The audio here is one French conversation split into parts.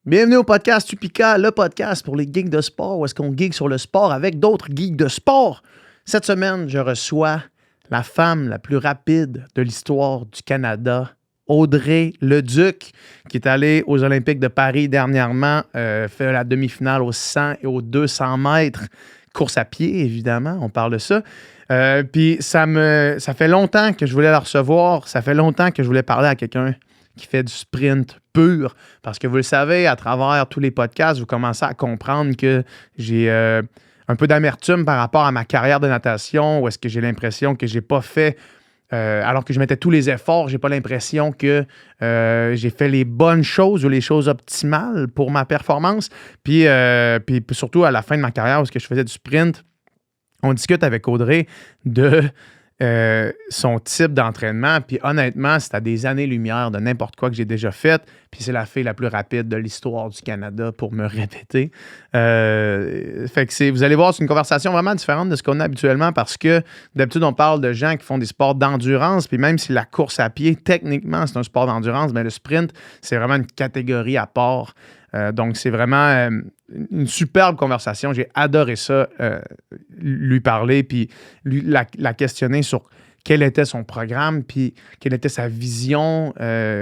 Bienvenue au podcast Upika, le podcast pour les geeks de sport, où est-ce qu'on geek sur le sport avec d'autres geeks de sport. Cette semaine, je reçois la femme la plus rapide de l'histoire du Canada, Audrey Leduc, qui est allée aux Olympiques de Paris dernièrement, fait la demi-finale aux 100 et aux 200 mètres. Course à pied, évidemment, on parle de ça. Puis ça fait longtemps que je voulais la recevoir, ça fait longtemps que je voulais parler à quelqu'un qui fait du sprint pur. Parce que vous le savez, à travers tous les podcasts, vous commencez à comprendre que j'ai un peu d'amertume par rapport à ma carrière de natation, où est-ce que j'ai l'impression que j'ai pas fait, alors que je mettais tous les efforts, j'ai pas l'impression que j'ai fait les bonnes choses ou les choses optimales pour ma performance. Puis surtout à la fin de ma carrière, où est-ce que je faisais du sprint, on discute avec Audrey de son type d'entraînement. Puis honnêtement, c'est à des années-lumière de n'importe quoi que j'ai déjà fait. Puis c'est la fille la plus rapide de l'histoire du Canada pour me répéter. Fait que vous allez voir, c'est une conversation vraiment différente de ce qu'on a habituellement parce que d'habitude, on parle de gens qui font des sports d'endurance. Puis même si la course à pied, techniquement, c'est un sport d'endurance, mais le sprint, c'est vraiment une catégorie à part. Donc, c'est vraiment une superbe conversation. J'ai adoré ça, lui parler, puis la questionner sur quel était son programme, puis quelle était sa vision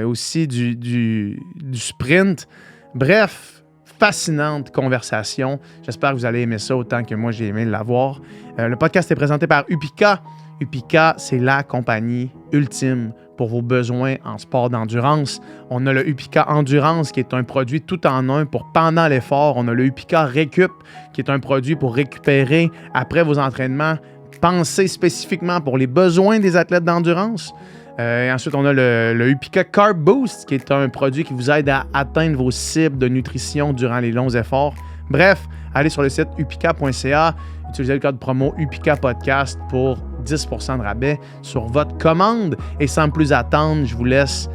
aussi du sprint. Bref, fascinante conversation. J'espère que vous allez aimer ça autant que moi, j'ai aimé l'avoir. Le podcast est présenté par Upika. Upika, c'est la compagnie ultime pour vos besoins en sport d'endurance. On a le Upika Endurance, qui est un produit tout en un pour pendant l'effort. On a le Upika Récup, qui est un produit pour récupérer après vos entraînements, pensé spécifiquement pour les besoins des athlètes d'endurance. Et ensuite, on a le Upika Carb Boost, qui est un produit qui vous aide à atteindre vos cibles de nutrition durant les longs efforts. Bref, allez sur le site upika.ca, utilisez le code promo Upika Podcast pour 10% de rabais sur votre commande. Et sans plus attendre, je vous laisse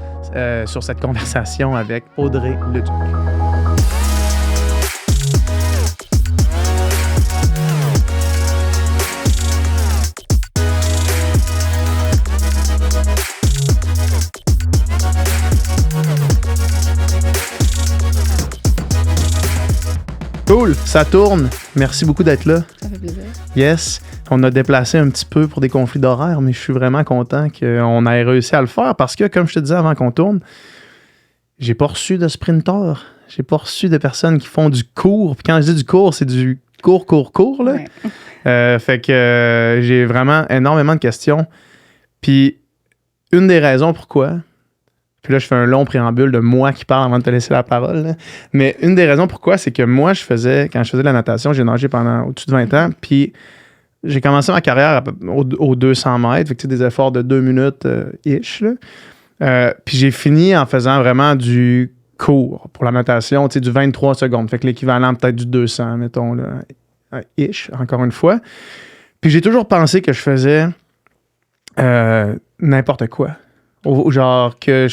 sur cette conversation avec Audrey Leduc. Cool, ça tourne. Merci beaucoup d'être là. Ça fait plaisir. Yes, on a déplacé un petit peu pour des conflits d'horaire, mais je suis vraiment content qu'on ait réussi à le faire parce que, comme je te disais avant qu'on tourne, j'ai pas reçu de sprinter. J'ai pas reçu de personnes qui font du court. Puis quand je dis du court, c'est du court, là. Ouais. Fait que j'ai vraiment énormément de questions. Puis une des raisons pourquoi... Puis là, je fais un long préambule de moi qui parle avant de te laisser la parole. Là. Mais une des raisons pourquoi, c'est que moi, quand je faisais de la natation, j'ai nagé pendant au-dessus de 20 ans. Puis j'ai commencé ma carrière aux 200 mètres, fait que des efforts de 2 minutes ish. Puis j'ai fini en faisant vraiment du court pour la natation, du 23 secondes. Fait que l'équivalent peut-être du 200, mettons, là, ish, encore une fois. Puis j'ai toujours pensé que je faisais n'importe quoi. Genre que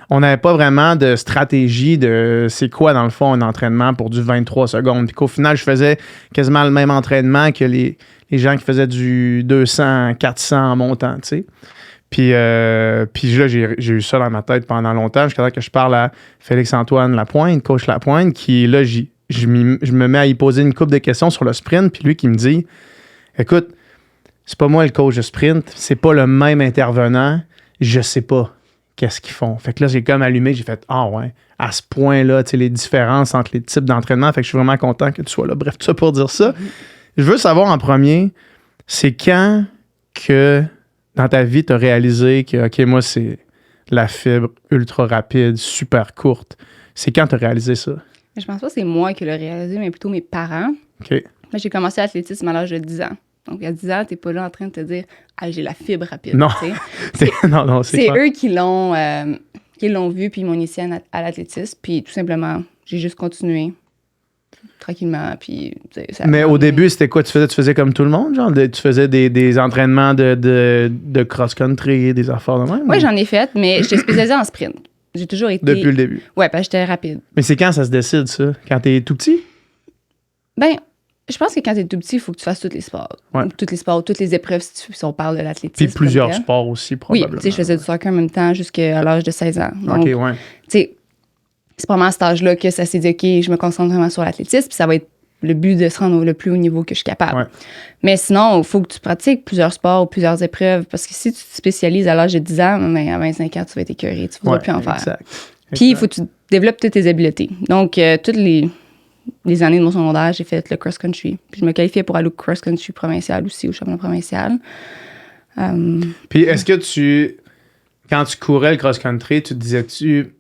on n'avait pas vraiment de stratégie de c'est quoi dans le fond un entraînement pour du 23 secondes. Puis qu'au final, je faisais quasiment le même entraînement que les gens qui faisaient du 200, 400 en montant, tu sais. Puis là, j'ai eu ça dans ma tête pendant longtemps, jusqu'à ce que je parle à Félix-Antoine Lapointe, coach Lapointe, qui là, je me mets à y poser une couple de questions sur le sprint, puis lui qui me dit « Écoute, c'est pas moi le coach de sprint, c'est pas le même intervenant, je sais pas qu'est-ce qu'ils font. » Fait que là, j'ai comme allumé, j'ai fait « Ah ouais, à ce point-là, tu sais, les différences entre les types d'entraînement. » Fait que je suis vraiment content que tu sois là. Bref, tout ça pour dire ça. Je veux savoir en premier, c'est quand que dans ta vie, tu as réalisé que, OK, moi, c'est la fibre ultra rapide, super courte. C'est quand tu as réalisé ça? Je pense pas que c'est moi qui l'ai réalisé, mais plutôt mes parents. OK. Moi, j'ai commencé l'athlétisme à l'âge de 10 ans. Donc, à 10 ans, t'es pas là en train de te dire « Ah, j'ai la fibre rapide. » Non. C'est clair. eux qui l'ont vu, puis ils m'ont initié à l'athlétisme. Puis tout simplement, j'ai juste continué tranquillement. Puis, mais au début, c'était quoi? Tu faisais comme tout le monde? Genre, tu faisais des entraînements de cross-country, des affaires de même? Oui, j'en ai fait, mais j'étais spécialisée en sprint. J'ai toujours été... Depuis le début? Oui, parce que j'étais rapide. Mais c'est quand ça se décide, ça? Quand t'es tout petit? Ben, je pense que quand t'es tout petit, il faut que tu fasses tous les sports. Ouais. Tous les sports, toutes les épreuves, si on parle de l'athlétisme. Puis plusieurs sports aussi, probablement. Oui, tu sais, je faisais du soccer en même temps jusqu'à l'âge de 16 ans. Donc, OK, ouais. Tu sais, c'est vraiment à cet âge-là que ça s'est dit, OK, je me concentre vraiment sur l'athlétisme, puis ça va être le but de se rendre au le plus haut niveau que je suis capable. Ouais. Mais sinon, il faut que tu pratiques plusieurs sports ou plusieurs épreuves, parce que si tu te spécialises à l'âge de 10 ans, ben, à 25 ans, tu vas être écœuré, tu ne voudras plus en faire. Exact. Puis, il faut que tu développes toutes tes habiletés. Donc, toutes les années de mon secondaire, j'ai fait le cross-country. Puis, je me qualifiais pour aller au cross-country provincial aussi, au championnat provincial. Puis, est-ce que quand tu courais le cross-country, tu te disais-tu...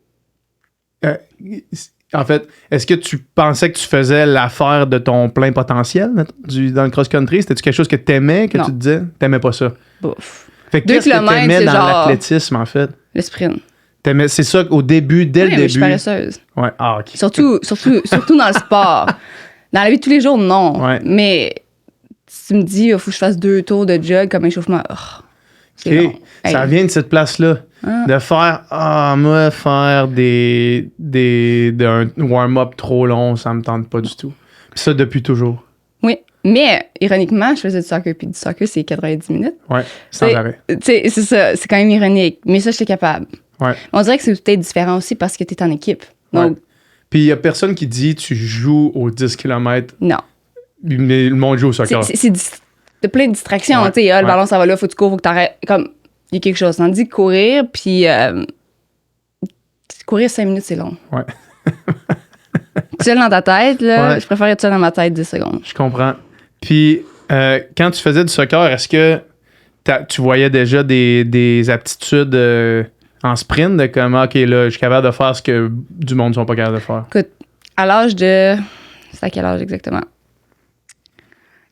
en fait, est-ce que tu pensais que tu faisais l'affaire de ton plein potentiel dans le cross-country? C'était-tu quelque chose que t'aimais, que Non. tu te disais? T'aimais pas ça? Bouf. Fait que 2 qu'est-ce que kilomètres, t'aimais c'est dans genre- l'athlétisme, en fait? Le sprint. C'est ça au début, dès Oui, le mais je suis début? paresseuse. Ouais, ah, OK. Surtout dans le sport. Dans la vie de tous les jours, non. Ouais. Mais si tu me dis, il faut que je fasse 2 tours de jog comme échauffement, c'est long. OK. Ça Hey. vient de cette place-là. Ah. De faire, faire un warm-up trop long, ça me tente pas du tout. Puis ça, depuis toujours. Oui. Mais, ironiquement, je faisais du soccer. Puis du soccer, c'est 90 minutes. Ouais, sans C'est- arrêt. Tu sais, c'est ça. C'est quand même ironique. Mais ça, j'étais capable. Ouais. On dirait que c'est peut-être différent aussi parce que tu es en équipe. Donc, Ouais. Puis il y a personne qui dit tu joues aux 10 km, non. mais le monde joue au soccer. T'as plein de distractions. Ouais. Tu sais, le Ouais. ballon, ça va là, faut que tu cours, faut que t'arrêtes. Comme, il y a quelque chose. Tandis que courir, puis courir 5 minutes, c'est long. Ouais. Seul dans ta tête, là, Ouais. je préfère être seul dans ma tête 10 secondes. Je comprends. Puis quand tu faisais du soccer, est-ce que tu voyais déjà des aptitudes en sprint de comme, OK, là, je suis capable de faire ce que du monde ne sont pas capables de faire? Écoute, à l'âge de... C'est à quel âge exactement?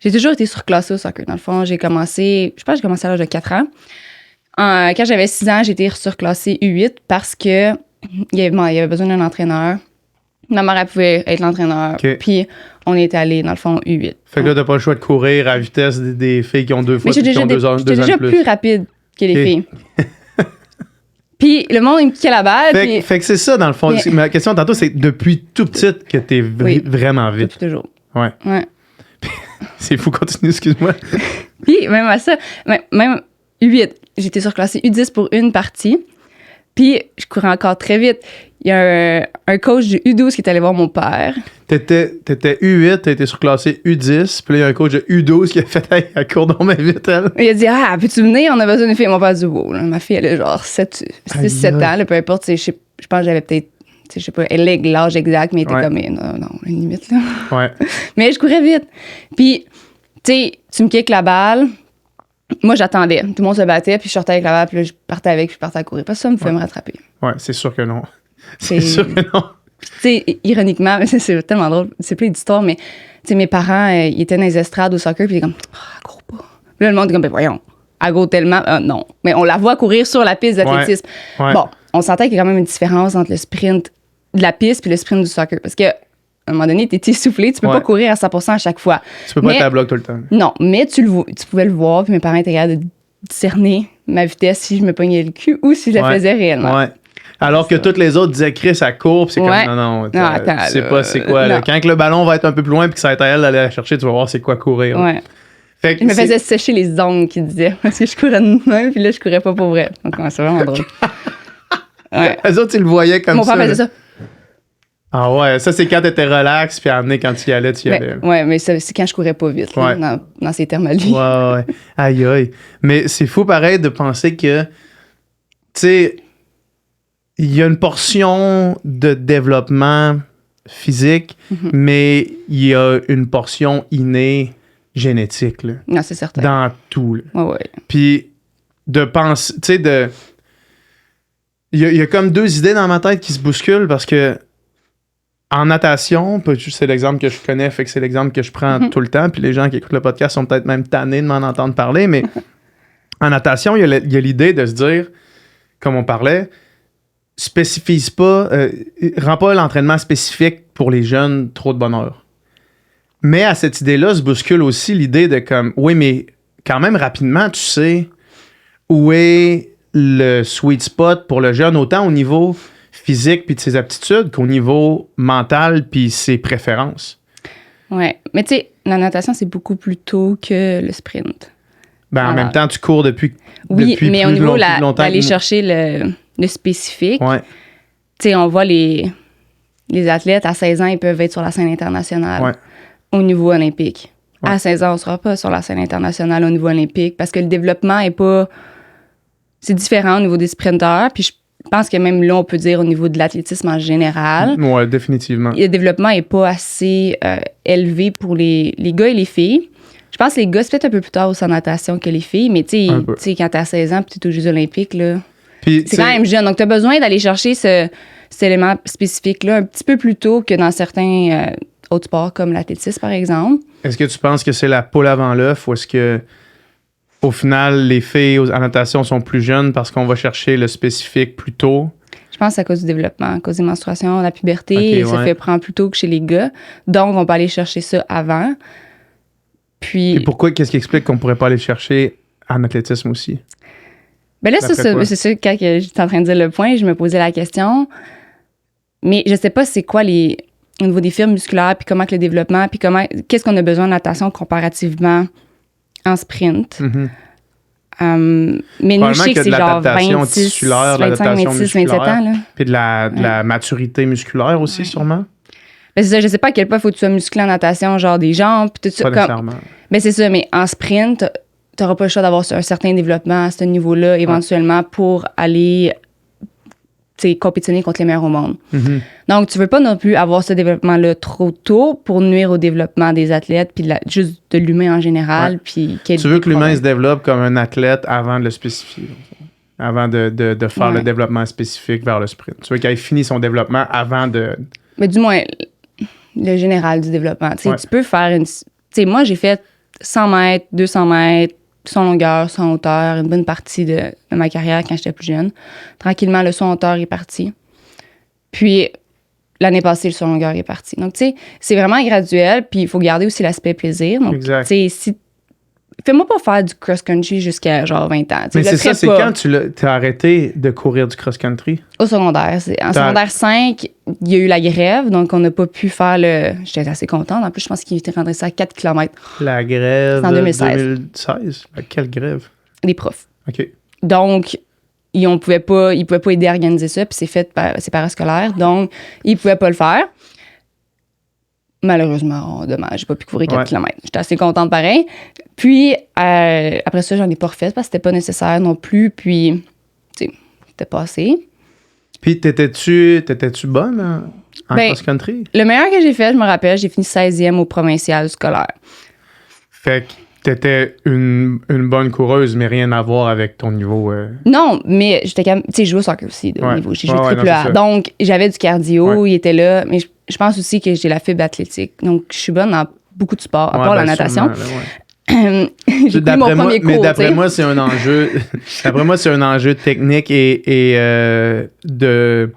J'ai toujours été surclassée au soccer. Dans le fond, je pense que j'ai commencé à l'âge de 4 ans. Quand j'avais 6 ans, j'ai été surclassée U8 parce que il y avait besoin d'un entraîneur. Ma mère, elle pouvait être l'entraîneur. OK. Puis, on est allé, dans le fond, U8. Fait que là, t'as pas le choix de courir à vitesse des filles qui ont deux fois Mais j'étais qui ont déjà, 2 ans, j'étais 2 ans déjà de plus. plus rapide que les OK. filles. Puis, le monde, il me piquait la balle. Fait, Puis, fait que c'est ça, dans le fond. Mais- Ma question tantôt, c'est depuis tout petit que t'es Oui. vraiment vite. depuis toujours. Ouais. Ouais. C'est fou, continue, excuse-moi. Puis, même à ça, même U8, j'étais surclassée U10 pour une partie. Puis, je courais encore très vite. Il y a un coach de U12 qui est allé voir mon père. T'étais U8, t'as été surclassé U10, puis là, il y a un coach de U12 qui a fait hey, elle court donc bien vite, elle. Il a dit, peux-tu venir? On a besoin d'une fille. Mon père a dit, wow, là, ma fille, elle a genre 6-7 Aïe. ans, là, peu importe. Je pense que j'avais peut-être, je sais pas, elle est l'âge exact, mais elle était Ouais. comme, non, limite, là. Ouais. Mais je courais vite. Puis, tu sais, tu me kicks la balle. Moi, j'attendais. Tout le monde se battait, puis je sortais avec la balle, puis là, je partais avec, puis je partais à courir. Parce que ça me pouvait me rattraper. Ouais, c'est sûr que non. C'est- C'est sûr que non. Tu sais, ironiquement, c'est tellement drôle, c'est plein d'histoires, mais tu sais, mes parents, ils étaient dans les estrades au soccer, puis ils étaient comme, elle court pas. Puis là, le monde est comme, ben voyons, elle court tellement. Non. Mais on la voit courir sur la piste d'athlétisme. Ouais. Bon, on sentait qu'il y a quand même une différence entre le sprint de la piste puis le sprint du soccer. Parce que, à un moment donné, t'es essoufflé, tu peux Ouais. pas courir à 100% à chaque fois. Tu peux pas Mais- être à bloc tout le temps. Non, mais tu pouvais le voir, puis mes parents étaient capables de discerner ma vitesse si je me pognais le cul ou si je la Ouais. faisais réellement. Ouais. Alors que toutes les autres disaient Chris, elle court, puis c'est Ouais. comme non, Non, attends, tu sais là, pas c'est quoi. Là. non. Quand que le ballon va être un peu plus loin, puis que ça va être à elle d'aller la chercher, tu vas voir c'est quoi courir. Ouais. Fait que Je me c'est- faisais sécher les ongles, qu'ils disaient. Parce que je courais de même, puis là, je courais pas pour vrai. Donc, ouais, c'est vraiment drôle. Ouais. Les autres, ils le voyaient comme Mon ça. père faisait là. ça. Ah ouais, ça c'est quand t'étais relax, puis à amener quand tu y allais, tu y allais. Ouais, mais c'est quand je courais pas vite, là, Ouais. dans ces termes à lui. Ouais, ouais. Aïe, aïe. Mais c'est fou pareil de penser que, tu sais, il y a une portion de développement physique, mais il y a une portion innée génétique, là, Non, c'est certain. dans tout. Là. Ouais, ouais. Puis de penser, tu sais, de. Il y a comme deux idées dans ma tête qui se bousculent parce que en natation, c'est l'exemple que je connais, fait que c'est l'exemple que je prends tout le temps, puis les gens qui écoutent le podcast sont peut-être même tannés de m'en entendre parler, mais en natation, il y a l'idée de se dire, comme on parlait, spécifise pas, rend pas l'entraînement spécifique pour les jeunes trop de bonheur. Mais à cette idée-là se bouscule aussi l'idée de comme, oui, mais quand même rapidement, tu sais où est le sweet spot pour le jeune, autant au niveau physique puis de ses aptitudes qu'au niveau mental puis ses préférences. Ouais. Mais tu sais, la natation, c'est beaucoup plus tôt que le sprint. Ben, en Alors, même temps, tu cours depuis Oui, mais au niveau plus longtemps d'aller que- chercher le spécifique, Ouais, tu sais, on voit les les athlètes, à 16 ans, ils peuvent être sur la scène internationale au niveau olympique. Ouais. À 16 ans, on ne sera pas sur la scène internationale au niveau olympique parce que le développement est pas... C'est différent au niveau des sprinteurs. Puis je pense que même là, on peut dire au niveau de l'athlétisme en général. Oui, définitivement. Le développement n'est pas assez élevé pour les gars et les filles. Je pense que les gars, c'est peut-être un peu plus tard aussi en natation que les filles, mais tu sais, quand tu as 16 ans puis tu es aux Jeux olympiques, là, puis, c'est quand même jeune. Donc, tu as besoin d'aller chercher cet élément spécifique-là un petit peu plus tôt que dans certains autres sports comme l'athlétisme, par exemple. Est-ce que tu penses que c'est la poule avant l'œuf ou est-ce que, au final, les filles en natation sont plus jeunes parce qu'on va chercher le spécifique plus tôt? Je pense que c'est à cause du développement, à cause des menstruations, la puberté, ça fait prendre plus tôt que chez les gars. Donc, on peut aller chercher ça avant. Puis, et pourquoi, qu'est-ce qui explique qu'on pourrait pas aller chercher en athlétisme aussi? Ben là, c'est ça, quand j'étais en train de dire le point, je me posais la question. Mais je sais pas c'est quoi au niveau des fibres musculaires, puis comment que le développement, puis qu'est-ce qu'on a besoin en natation comparativement en sprint. Mais nous, je sais que c'est genre 26, 25, 26, 27 ans. Là. Puis de la maturité musculaire aussi, sûrement. Ben c'est ça, je sais pas à quel point il faut que tu sois musclé en natation, genre des jambes, puis tout ça. Pas nécessairement. Ben c'est ça, mais en sprint, tu n'auras pas le choix d'avoir un certain développement à ce niveau-là, éventuellement, pour aller compétitionner contre les meilleurs au monde. Donc, tu veux pas non plus avoir ce développement-là trop tôt pour nuire au développement des athlètes, puis juste de l'humain en général. Puis tu veux que l'humain se développe comme un athlète avant de le spécifier, avant de faire le développement spécifique vers le sprint. Tu veux qu'il ait fini son développement avant de... Mais du moins, le général du développement. Tu peux faire moi, j'ai fait 100 mètres, 200 mètres, son longueur, son hauteur, une bonne partie de ma carrière quand j'étais plus jeune. Tranquillement, le son hauteur est parti. Puis, l'année passée, le son longueur est parti. Donc, tu sais, c'est vraiment graduel, puis il faut garder aussi l'aspect plaisir. Donc, tu sais, fais-moi pas faire du cross-country jusqu'à genre 20 ans. Mais c'est ça, c'est quand tu as arrêté de courir du cross-country? Au secondaire. En secondaire 5, il y a eu la grève, donc on n'a pas pu faire le... J'étais assez contente. En plus, je pense qu'il était rendu ça à 4 km. La grève en 2016. 2016? Quelle grève? Les profs. OK. Donc, ils ne pouvaient pas aider à organiser ça, puis c'est fait par ses parascolaires, donc ils ne pouvaient pas le faire. Malheureusement, dommage, j'ai pas pu courir 4 km. J'étais assez contente pareil. Puis, après ça, j'en ai pas refait parce que c'était pas nécessaire non plus. Puis, tu sais, c'était passé. Puis, t'étais-tu bonne en cross-country? Le meilleur que j'ai fait, je me rappelle, j'ai fini 16e au provincial scolaire. Fait que t'étais une bonne coureuse, mais rien à voir avec ton niveau... Non, mais j'étais quand même... Tu sais, je jouais au soccer aussi, de haut niveau. J'ai joué triple A. Donc, j'avais du cardio, il était là. Mais je pense aussi que j'ai la fibre athlétique. Donc, je suis bonne dans beaucoup de sports, à part la natation. J'ai pris mon premier cours. Mais d'après moi, c'est un enjeu... d'après moi, c'est un enjeu technique et de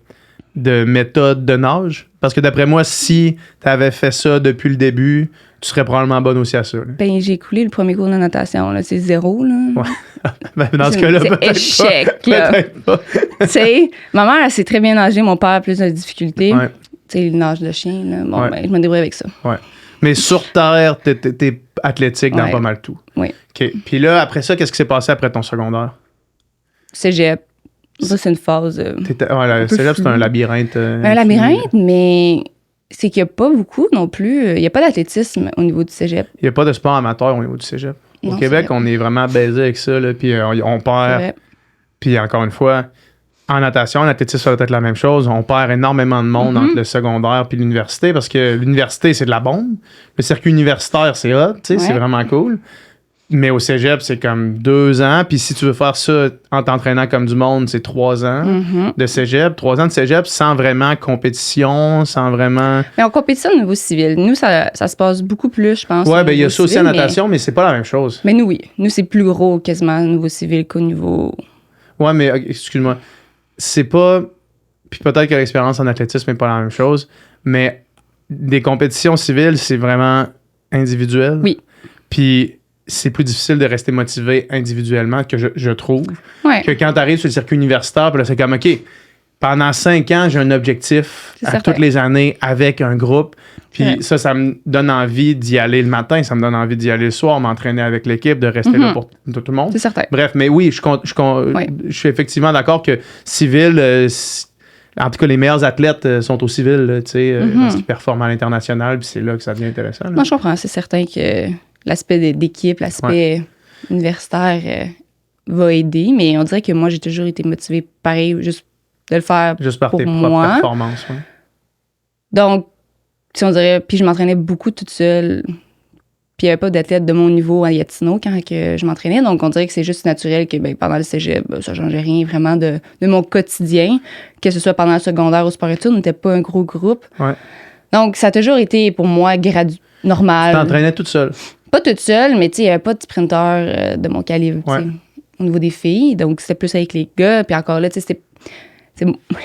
méthode de nage. Parce que d'après moi, si t'avais fait ça depuis le début... tu serais probablement bonne aussi à ça. Là. Ben, j'ai coulé le premier cours de natation, là, c'est 0, là. Ouais. Ben, dans ce cas-là, c'est peut-être échec, pas. là. Peut-être pas. Tu sais, ma mère, elle s'est très bien nager, mon père a plus de difficultés. Tu sais, il nage de chien, là. Bon, ben, je me débrouille avec ça. Ouais. Mais sur terre, t'es athlétique dans pas mal tout. Oui. OK. Puis là, après ça, qu'est-ce qui s'est passé après ton secondaire? Cégep. Ça, c'est une phase. Le cégep, c'est un labyrinthe. Un labyrinthe, mais c'est qu'il n'y a pas beaucoup non plus. Il n'y a pas d'athlétisme au niveau du cégep. Il n'y a pas de sport amateur au niveau du cégep. Au Québec, on est vraiment baisé avec ça, là, puis on perd. Puis encore une fois, en natation, en athlétisme, ça va être la même chose. On perd énormément de monde entre le secondaire puis l'université parce que l'université, c'est de la bombe. Le circuit universitaire, c'est hot, c'est vraiment cool. Mais au cégep, c'est comme 2 ans. Puis si tu veux faire ça en t'entraînant comme du monde, c'est 3 ans de cégep. 3 ans de cégep sans vraiment compétition, sans vraiment... Mais on compétitionne au niveau civil. Nous, ça se passe beaucoup plus, je pense. Ouais, ben il y a ça aussi en natation, mais c'est pas la même chose. Mais nous, oui. Nous, c'est plus gros quasiment au niveau civil qu'au niveau... Ouais, mais excuse-moi. C'est pas... Puis peut-être que l'expérience en athlétisme n'est pas la même chose, mais des compétitions civiles, c'est vraiment individuel. Oui. Puis... c'est plus difficile de rester motivé individuellement, que je trouve, que quand tu arrives sur le circuit universitaire, puis là, c'est comme, OK, pendant 5 ans, j'ai un objectif toutes les années avec un groupe, puis ça me donne envie d'y aller le matin, ça me donne envie d'y aller le soir, m'entraîner avec l'équipe, de rester là pour tout le monde. C'est certain. Bref, mais oui, je suis effectivement d'accord que civil, En tout cas, les meilleurs athlètes sont au civil, là, tu sais, parce qu'ils performent à l'international, puis c'est là que ça devient intéressant. Là. Moi, je comprends. C'est certain que l'aspect d'équipe, l'aspect universitaire va aider, mais on dirait que moi, j'ai toujours été motivée pareil, juste de le faire juste par pour tes propres moi. performances. Ouais. Donc, si on dirait, puis je m'entraînais beaucoup toute seule. Puis il n'y avait pas d'athlète de mon niveau à Gatineau quand que je m'entraînais. Donc, on dirait que c'est juste naturel que pendant le cégep, ça ne changeait rien vraiment de mon quotidien. Que ce soit pendant le secondaire ou sport-études, on n'était pas un gros groupe. Ouais. Donc, ça a toujours été pour moi normal. Tu t'entraînais toute seule? Pas toute seule, mais tu sais, il n'y avait pas de sprinter de mon calibre au niveau des filles. Donc, c'était plus avec les gars. Puis encore là, tu sais,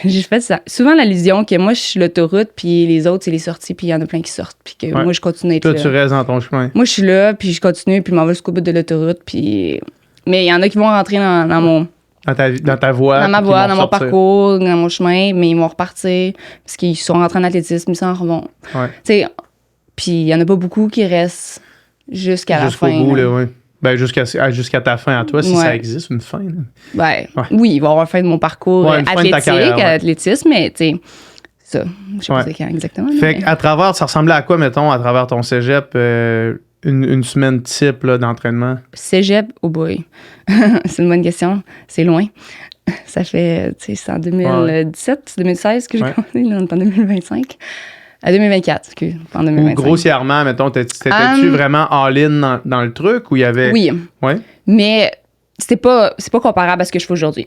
j'ai fait souvent l'allusion que moi, je suis l'autoroute, puis les autres, c'est les sorties, puis il y en a plein qui sortent. Puis que moi, je continue à être Toi, là. tu restes dans ton chemin. Moi, je suis là, puis je continue, puis je m'en vais jusqu'au bout de l'autoroute. Puis... Mais il y en a qui vont rentrer dans mon... Dans ta voie. Dans ma voie, dans mon sortir. parcours, dans mon chemin, mais ils vont repartir parce qu'ils sont rentrés en athlétisme, ils s'en vont. Ouais. Tu sais, puis il y en a pas beaucoup qui restent jusqu'à la fin. Jusqu'au bout, là, oui. Ben, jusqu'à ta fin à toi, si ça existe, une fin. Là. Ben, oui, il va y avoir une fin de mon parcours athlétique, athlétisme, mais tu sais, ça, je sais pas c'est quand exactement. Fait qu'à travers, ça ressemblait à quoi, mettons, à travers ton cégep, une semaine type là, d'entraînement? Cégep, oh boy. C'est une bonne question. C'est loin. Ça fait, tu sais, c'est en 2017, 2016 que j'ai commencé, là, on est en 2025. À 2024, excuse, en 2025. Ou grossièrement, mettons, t'étais-tu vraiment all-in dans le truc ou il y avait... Oui. Ouais. Mais c'est pas comparable à ce que je fais aujourd'hui.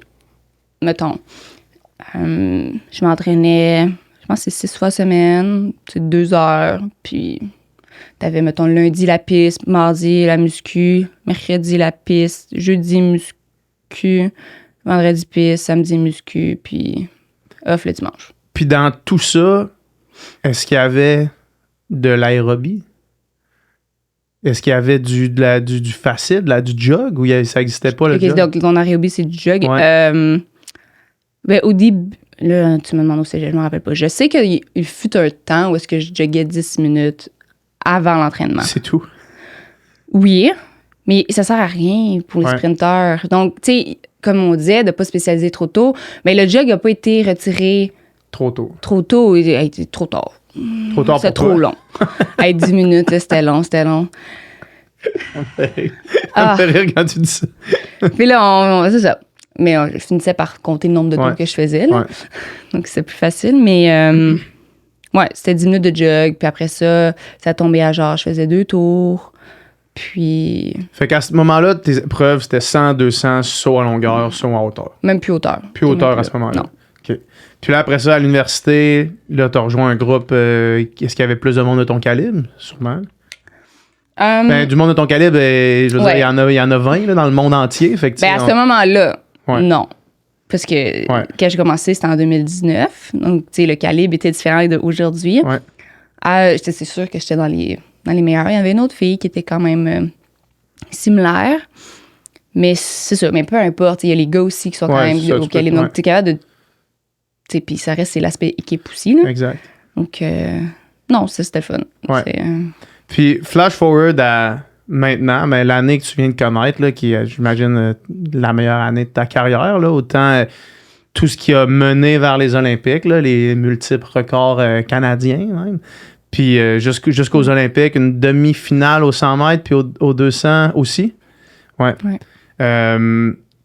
Mettons, je m'entraînais, je pense que c'est 6 fois semaine, c'est 2 heures, puis t'avais, mettons, lundi la piste, mardi la muscu, mercredi la piste, jeudi muscu, vendredi piste, samedi muscu, puis off le dimanche. Puis dans tout ça, est-ce qu'il y avait de l'aérobie? Est-ce qu'il y avait du facile, du jog, ou ça n'existait pas le jog? Donc, ton aérobie, c'est du jog. Ouais. Ben, au début, là, tu me demandes au cégep, je me rappelle pas. Je sais qu'il fut un temps où est-ce que je joguais 10 minutes avant l'entraînement. C'est tout. Oui, mais ça sert à rien pour les sprinteurs. Donc, tu sais, comme on disait, de ne pas spécialiser trop tôt, mais le jog n'a pas été retiré... Trop tôt. Trop tôt, il a été trop tard. Trop tard c'était pour trop long. 10 minutes, là, c'était long. Ça me fait rire quand tu dis ça. Puis là, c'est ça. Mais je finissais par compter le nombre de tours que je faisais. Là. Donc, c'est plus facile. Mais c'était 10 minutes de jog. Puis après ça tombait à genre, je faisais 2 tours. Puis... Fait qu'à ce moment-là, tes épreuves, c'était 100, 200, saut à longueur, saut en hauteur. Même plus hauteur. Plus hauteur à ce moment-là. Non. OK. Puis là, après ça, à l'université, là, t'as rejoint un groupe. Est-ce qu'il y avait plus de monde de ton calibre? Sûrement. Du monde de ton calibre, je veux dire, il y en a 20 là, dans le monde entier. Fait que, à ce moment-là, non. Parce que quand j'ai commencé, c'était en 2019. Donc, tu sais, le calibre était différent d'aujourd'hui. Ouais. C'est sûr que j'étais dans les meilleurs. Il y avait une autre fille qui était quand même similaire. Mais c'est ça. Mais peu importe. Il y a les gars aussi qui sont quand même au calibre. Donc, tu es capable de... Puis ça reste, c'est l'aspect équipe aussi. Là. Exact. Donc, non, ça, c'était fun. Ouais. Puis, flash forward à maintenant, ben, l'année que tu viens de connaître, là, qui est, j'imagine, la meilleure année de ta carrière, là, autant tout ce qui a mené vers les Olympiques, là, les multiples records canadiens même. Puis, jusqu'aux Olympiques, une demi-finale aux 100 mètres, puis aux 200 aussi. Ouais.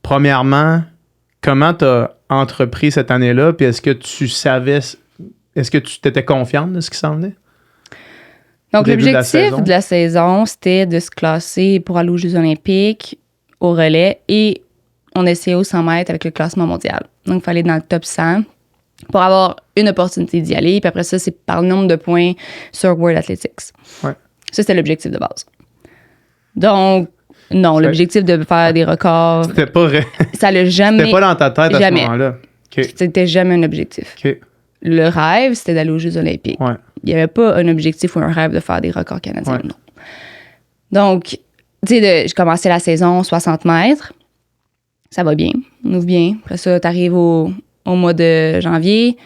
Premièrement, comment tu as entrepris cette année-là? Puis est-ce que tu t'étais confiante de ce qui s'en venait? Donc, l'objectif de la saison, c'était de se classer pour aller aux Jeux olympiques, au relais, et on essayait aux 100 mètres avec le classement mondial. Donc, il fallait être dans le top 100 pour avoir une opportunité d'y aller. Puis après ça, c'est par le nombre de points sur World Athletics. Ouais. Ça, c'était l'objectif de base. Donc, non, l'objectif de faire des records... C'était pas vrai. Ça l'a jamais... C'était pas dans ta tête à ce moment-là. Okay. C'était jamais un objectif. Okay. Le rêve, c'était d'aller aux Jeux olympiques. Ouais. Il n'y avait pas un objectif ou un rêve de faire des records canadiens, non. Donc, tu sais, je commençais la saison 60 mètres. Ça va bien, on ouvre bien. Après ça, tu arrives au mois de janvier.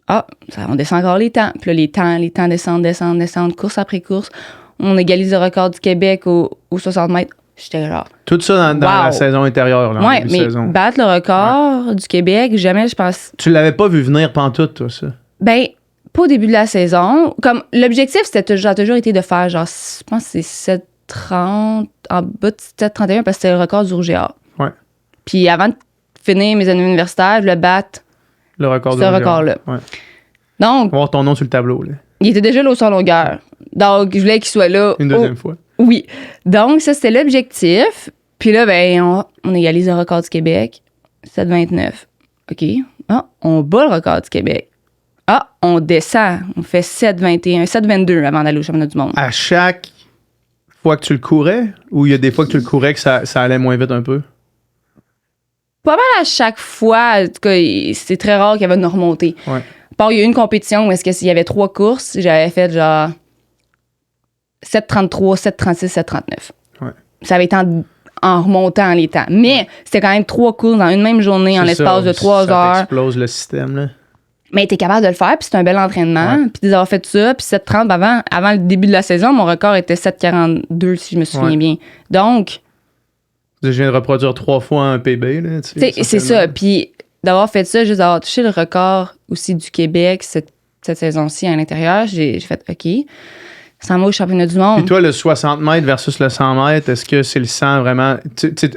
On descend encore les temps. Puis là, les temps descendent, course après course. On égalise le record du Québec aux 60 mètres. J'étais genre... Tout ça dans Wow. la saison intérieure, là, en Ouais, début de mais saison. battre le record du Québec, jamais, je pense... Tu l'avais pas vu venir pantoute, toi, ça? Ben, pas au début de la saison. Comme, l'objectif, ça a toujours été de faire, genre, je pense que c'est 7,30, en bas de 7,31, parce que c'était le record du RGA. Ouais. Puis avant de finir mes années universitaires, je voulais battre Le record ce du record-là. Ouais. Donc, On va voir ton nom sur le tableau, là. il était déjà là au son longueur. Donc, je voulais qu'il soit là. Une deuxième fois. Oui. Donc, ça, c'était l'objectif. Puis là, ben, on égalise le record du Québec. 7,29. OK. Ah, on bat le record du Québec. Ah, on descend. On fait 7,21, 7,22 avant d'aller au championnat du monde. À chaque fois que tu le courais, ou il y a des fois que tu le courais que ça allait moins vite un peu? Pas mal à chaque fois. En tout cas, c'est très rare qu'il y avait une remontée. Ouais. Par il y a eu une compétition où est-ce qu'il y avait 3 courses, j'avais fait genre 7,33, 7,36, 7,39. Ouais. Ça avait été en remontant les temps. Mais c'était quand même 3 courses dans une même journée, en C'est l'espace ça, de 3 Ça heures. explose le système, là. Mais t'es capable de le faire, puis c'est un bel entraînement. Ouais. Puis d'avoir fait ça, puis 7,30, avant le début de la saison, mon record était 7,42, si je me souviens Ouais. bien. Donc, Je viens de reproduire 3 fois un PB, là. Tu sais, c'est ça. Puis d'avoir fait ça, juste d'avoir touché le record aussi du Québec cette saison-ci à l'intérieur, j'ai fait OK. Ça va au championnat du monde. Puis toi, le 60 mètres versus le 100 mètres, est-ce que c'est le 100 vraiment...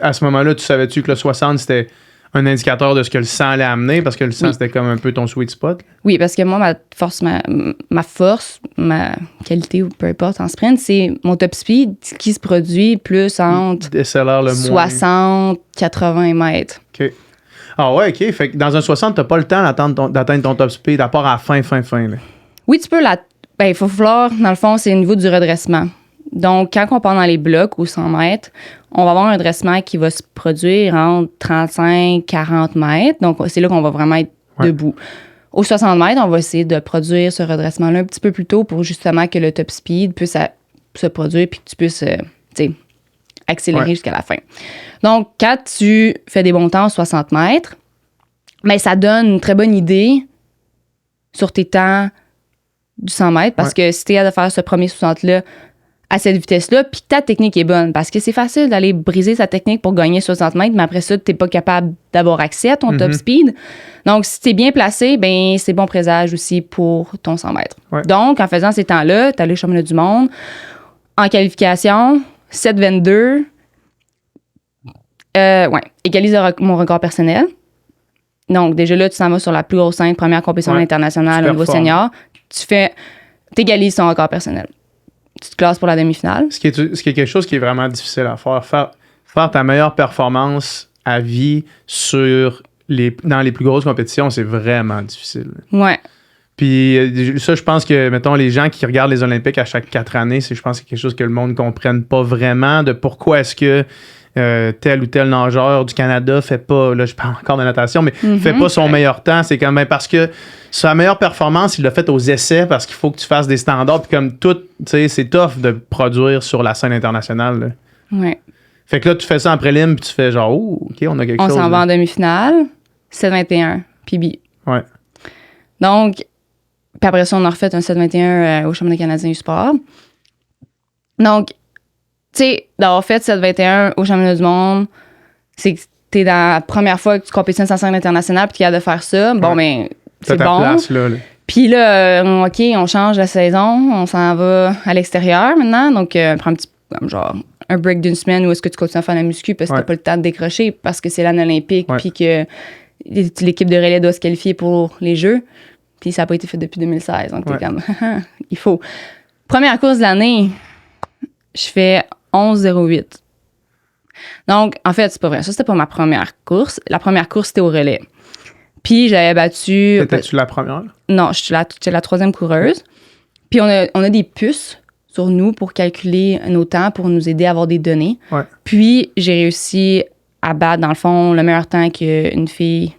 à ce moment-là, tu savais-tu que le 60, c'était un indicateur de ce que le 100 allait amener? Parce que le 100, Oui. c'était comme un peu ton sweet spot. Oui, parce que moi, ma force, ma qualité ou peu importe en sprint, c'est mon top speed qui se produit plus entre DSLR le moins. 60, 80 mètres. OK. Ah ouais, OK. Fait que dans un 60, t'as pas le temps d'atteindre ton top speed, à part à la fin, là. Oui, tu peux il faut falloir, dans le fond, c'est au niveau du redressement. Donc, quand on part dans les blocs ou 100 mètres, on va avoir un redressement qui va se produire entre 35, 40 mètres. Donc, c'est là qu'on va vraiment être debout. Au 60 mètres, on va essayer de produire ce redressement-là un petit peu plus tôt pour justement que le top speed puisse se produire puis que tu puisses, accélérer jusqu'à la fin. Donc, quand tu fais des bons temps au 60 mètres, ben, ça donne une très bonne idée sur tes temps du 100 mètres parce que si tu es à de faire ce premier 60-là à cette vitesse-là, puis ta technique est bonne, parce que c'est facile d'aller briser sa technique pour gagner 60 mètres, mais après ça, tu n'es pas capable d'avoir accès à ton top speed. Donc, si tu es bien placé, ben c'est bon présage aussi pour ton 100 mètres. Ouais. Donc, en faisant ces temps-là, tu as le championnat du monde. En qualification, 7,22. Égalise mon record personnel. Donc, déjà là, tu s'en vas sur la plus grosse scène, première compétition internationale au niveau senior. T'égalises ton record personnel. Tu te classes pour la demi-finale. Ce qui est quelque chose qui est vraiment difficile à faire. Faire ta meilleure performance à vie dans les plus grosses compétitions, c'est vraiment difficile. Ouais. Puis ça, je pense que, mettons, les gens qui regardent les Olympiques à chaque 4 années, je pense que c'est quelque chose que le monde ne comprenne pas vraiment de pourquoi est-ce que tel ou tel nageur du Canada fait pas, là je parle encore de natation, mais fait pas son meilleur temps. C'est comme, parce que sa meilleure performance, il l'a fait aux essais parce qu'il faut que tu fasses des standards. Puis comme tout, tu sais, c'est tough de produire sur la scène internationale. Là. Ouais. Fait que là, tu fais ça en prélim, puis tu fais genre, oh, OK, on a quelque chose. On s'en va là. en demi-finale, 7,21, PB. Ouais. Donc, puis après ça, on a refait un 7,21 au championnat canadien du sport. Donc, tu sais, d'avoir fait 7,21 au championnat du monde, c'est que t'es dans la première fois que tu compétitionnes sur la scène internationale, puis tu es capable de faire ça. Bon, ben, T'as c'est ta bon. place, là. Puis là, OK, on change la saison, on s'en va à l'extérieur maintenant. Donc, prends un petit, comme genre, un break d'une semaine où est-ce que tu continues à faire la muscu parce que t'as pas le temps de décrocher parce que c'est l'année olympique, puis que l'équipe de relais doit se qualifier pour les Jeux. Puis ça n'a pas été fait depuis 2016. Donc, t'es comme, il faut. Première course de l'année, je fais 11,08. Donc, en fait, c'est pas vrai. Ça, c'était pas ma première course. La première course, c'était au relais. Puis, j'avais battu... Étais-tu la première? Non, j'étais la troisième coureuse. Puis, on a des puces sur nous pour calculer nos temps, pour nous aider à avoir des données. Ouais. Puis, j'ai réussi à battre, dans le fond, le meilleur temps qu'une fille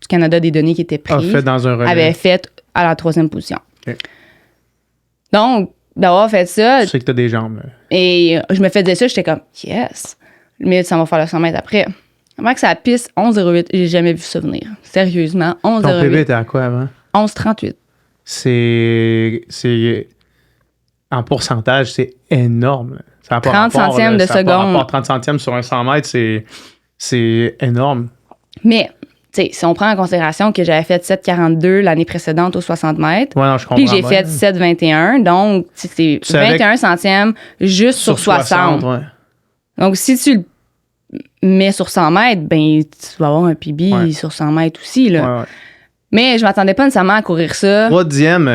du Canada des données qui étaient prises fait dans un relais. avait fait à la troisième position. Okay. Donc, d'avoir fait ça... Tu sais que t'as des jambes. Là. Et je me faisais ça, j'étais comme, yes! Mais ça va faire le 100 mètres après. Avant que ça pisse 11,08, j'ai jamais vu ça venir. Sérieusement, 11,08. Ton PB était à quoi avant? 11,38. C'est en pourcentage, c'est énorme. Là. Ça a pas 30 rapport, centièmes là, de ça a pas seconde. rapport, 30 centièmes sur un 100 mètres, c'est énorme. Mais, tu sais, si on prend en considération que j'avais fait 7,42 l'année précédente aux 60 mètres, Ouais, non, je comprends. puis que j'ai bien. fait 7,21, donc c'est 21 centièmes juste sur 60. Ouais. Donc, si tu le mets sur 100 mètres, ben tu vas avoir un PB sur 100 mètres aussi, là. Ouais. Mais je m'attendais pas nécessairement à courir ça. 3e,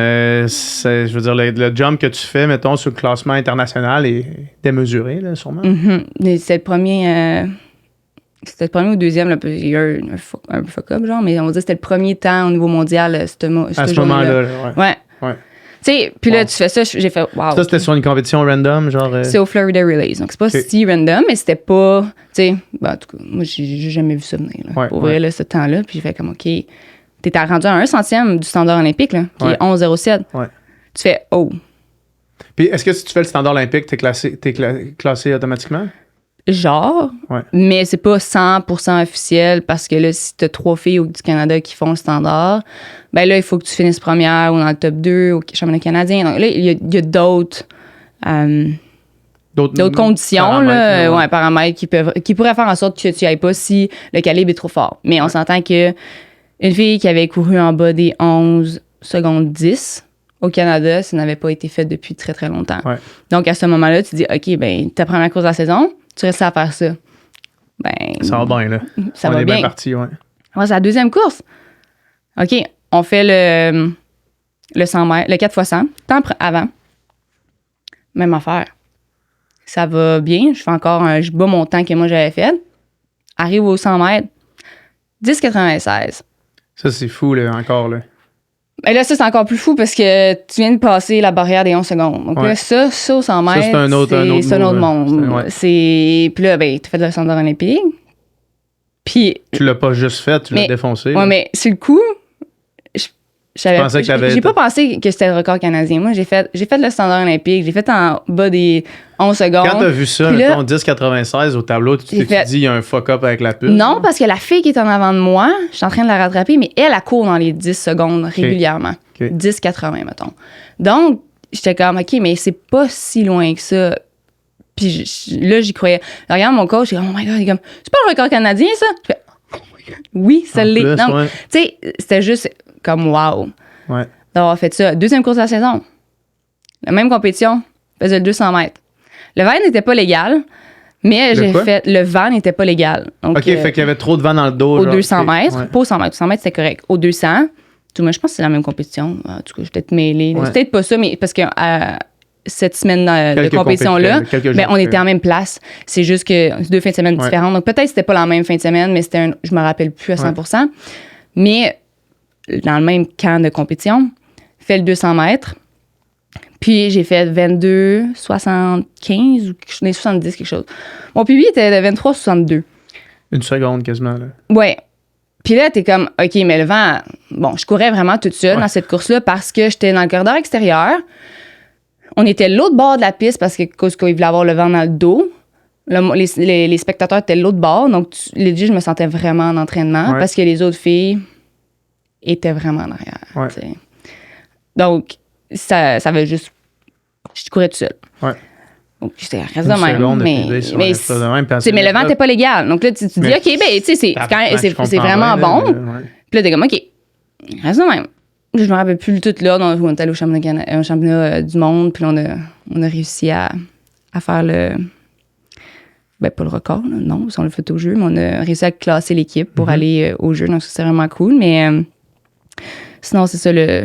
je veux dire, le jump que tu fais, mettons, sur le classement international est démesuré, là, sûrement. Mhm. C'était le premier... C'était le premier ou le deuxième, là, il y a eu un fuck-up, genre, mais on va dire que c'était le premier temps au niveau mondial, À ce moment-là, là, Ouais. Ouais. Tu sais, puis là, tu fais ça, j'ai fait, wow. Ça, c'était sur une compétition random, genre. C'est au Florida Relays. Donc, c'est pas si random, mais c'était pas. Tu sais, en tout cas, moi, j'ai jamais vu ça venir. Là, pour vrai, là, ce temps-là. Puis j'ai fait comme, OK, t'es rendu à 1 centième du standard olympique, là, qui est 11,07. Ouais. Tu fais, oh. Puis est-ce que si tu fais le standard olympique, t'es classé automatiquement? Genre, mais c'est pas 100% officiel parce que là, si t'as 3 filles du Canada qui font le standard, ben là, il faut que tu finisses première ou dans le top 2 au championnat canadien. Donc là, il y a d'autres conditions, paramètres, paramètres qui pourraient faire en sorte que tu n'y ailles pas si le calibre est trop fort. Mais on s'entend que une fille qui avait couru en bas des 11 secondes 10 au Canada, ça n'avait pas été fait depuis très, très longtemps. Ouais. Donc, à ce moment-là, tu dis, OK, ben ta première course de la saison, tu restes à faire ça. Ben, ça va bien, là. Ça va est bien. Parti, ouais. Ouais, c'est la deuxième course. OK, on fait le 100 mètres, le 4x100, temps avant. Même affaire. Ça va bien. Je bats mon temps que moi j'avais fait. Arrive au 100 mètres, 10,96. Ça, c'est fou, là, encore, là. Mais là, ça, c'est encore plus fou parce que tu viens de passer la barrière des 11 secondes. Donc là, ça au 100 mètres, c'est un autre monde. Puis là, ben, tu as fait le standard olympique. Puis... Tu l'as pas juste fait, tu l'as défoncé. Ouais, mais sur le coup, j'ai pas pensé que c'était le record canadien. Moi, j'ai fait le standard olympique. J'ai fait en bas des 11 secondes. Quand t'as vu ça, mettons 10,96 au tableau, tu t'es dit, il y a un fuck-up avec la pub? Non, parce que la fille qui est en avant de moi, je suis en train de la rattraper, mais elle court dans les 10 secondes régulièrement. 10,80, mettons. Donc, j'étais comme, OK, mais c'est pas si loin que ça. Puis là, j'y croyais. Je regarde mon coach, je dis, oh my God, il est comme, c'est pas le record canadien, ça? Je fais, oh my God. Oui, ça l'est. Donc, tu sais, c'était juste comme wow. Ouais. D'avoir fait ça. Deuxième course de la saison. La même compétition, faisait le 200 mètres. Le vent n'était pas légal, mais le vent n'était pas légal. Donc, OK, fait qu'il y avait trop de vent dans le dos. Au 200 mètres, pas au 100 mètres. 100 mètres, c'était correct. Au 200, je pense que c'est la même compétition. En tout cas, je suis peut-être mêlée. C'est peut-être pas ça, mais parce que cette semaine de compétition-là, on était en même place. C'est juste que c'est 2 fins de semaine différentes. Donc, peut-être que c'était pas la même fin de semaine, mais je me rappelle plus à 100%. Mais dans le même camp de compétition, fait le 200 mètres. Puis j'ai fait 22, 75 ou 70, quelque chose. Mon PB était de 23, 62. Une seconde quasiment, là. Ouais. Puis là, t'es comme, OK, mais le vent... Bon, je courais vraiment toute seule dans cette course-là parce que j'étais dans le corridor extérieur. On était l'autre bord de la piste parce qu'ils voulaient avoir le vent dans le dos. Les spectateurs étaient l'autre bord. Donc, je me sentais vraiment en entraînement parce que les autres filles étaient vraiment en arrière. Ouais. Donc, ça avait juste... Je courais tout seul. Ouais. Donc, j'étais reste de même. Mais le vent n'était pas légal. Donc là, tu dis, OK, ben, tu sais, c'est vraiment bon. Puis là, t'es comme, OK, reste de même. Je me rappelle plus tout là. On est allé au championnat du monde. Puis là, on a réussi à faire le... Ben, pas le record, là, non, on l'a fait au jeu, mais on a réussi à classer l'équipe pour aller au jeu. Donc, c'est vraiment cool. Mais sinon, c'est ça le...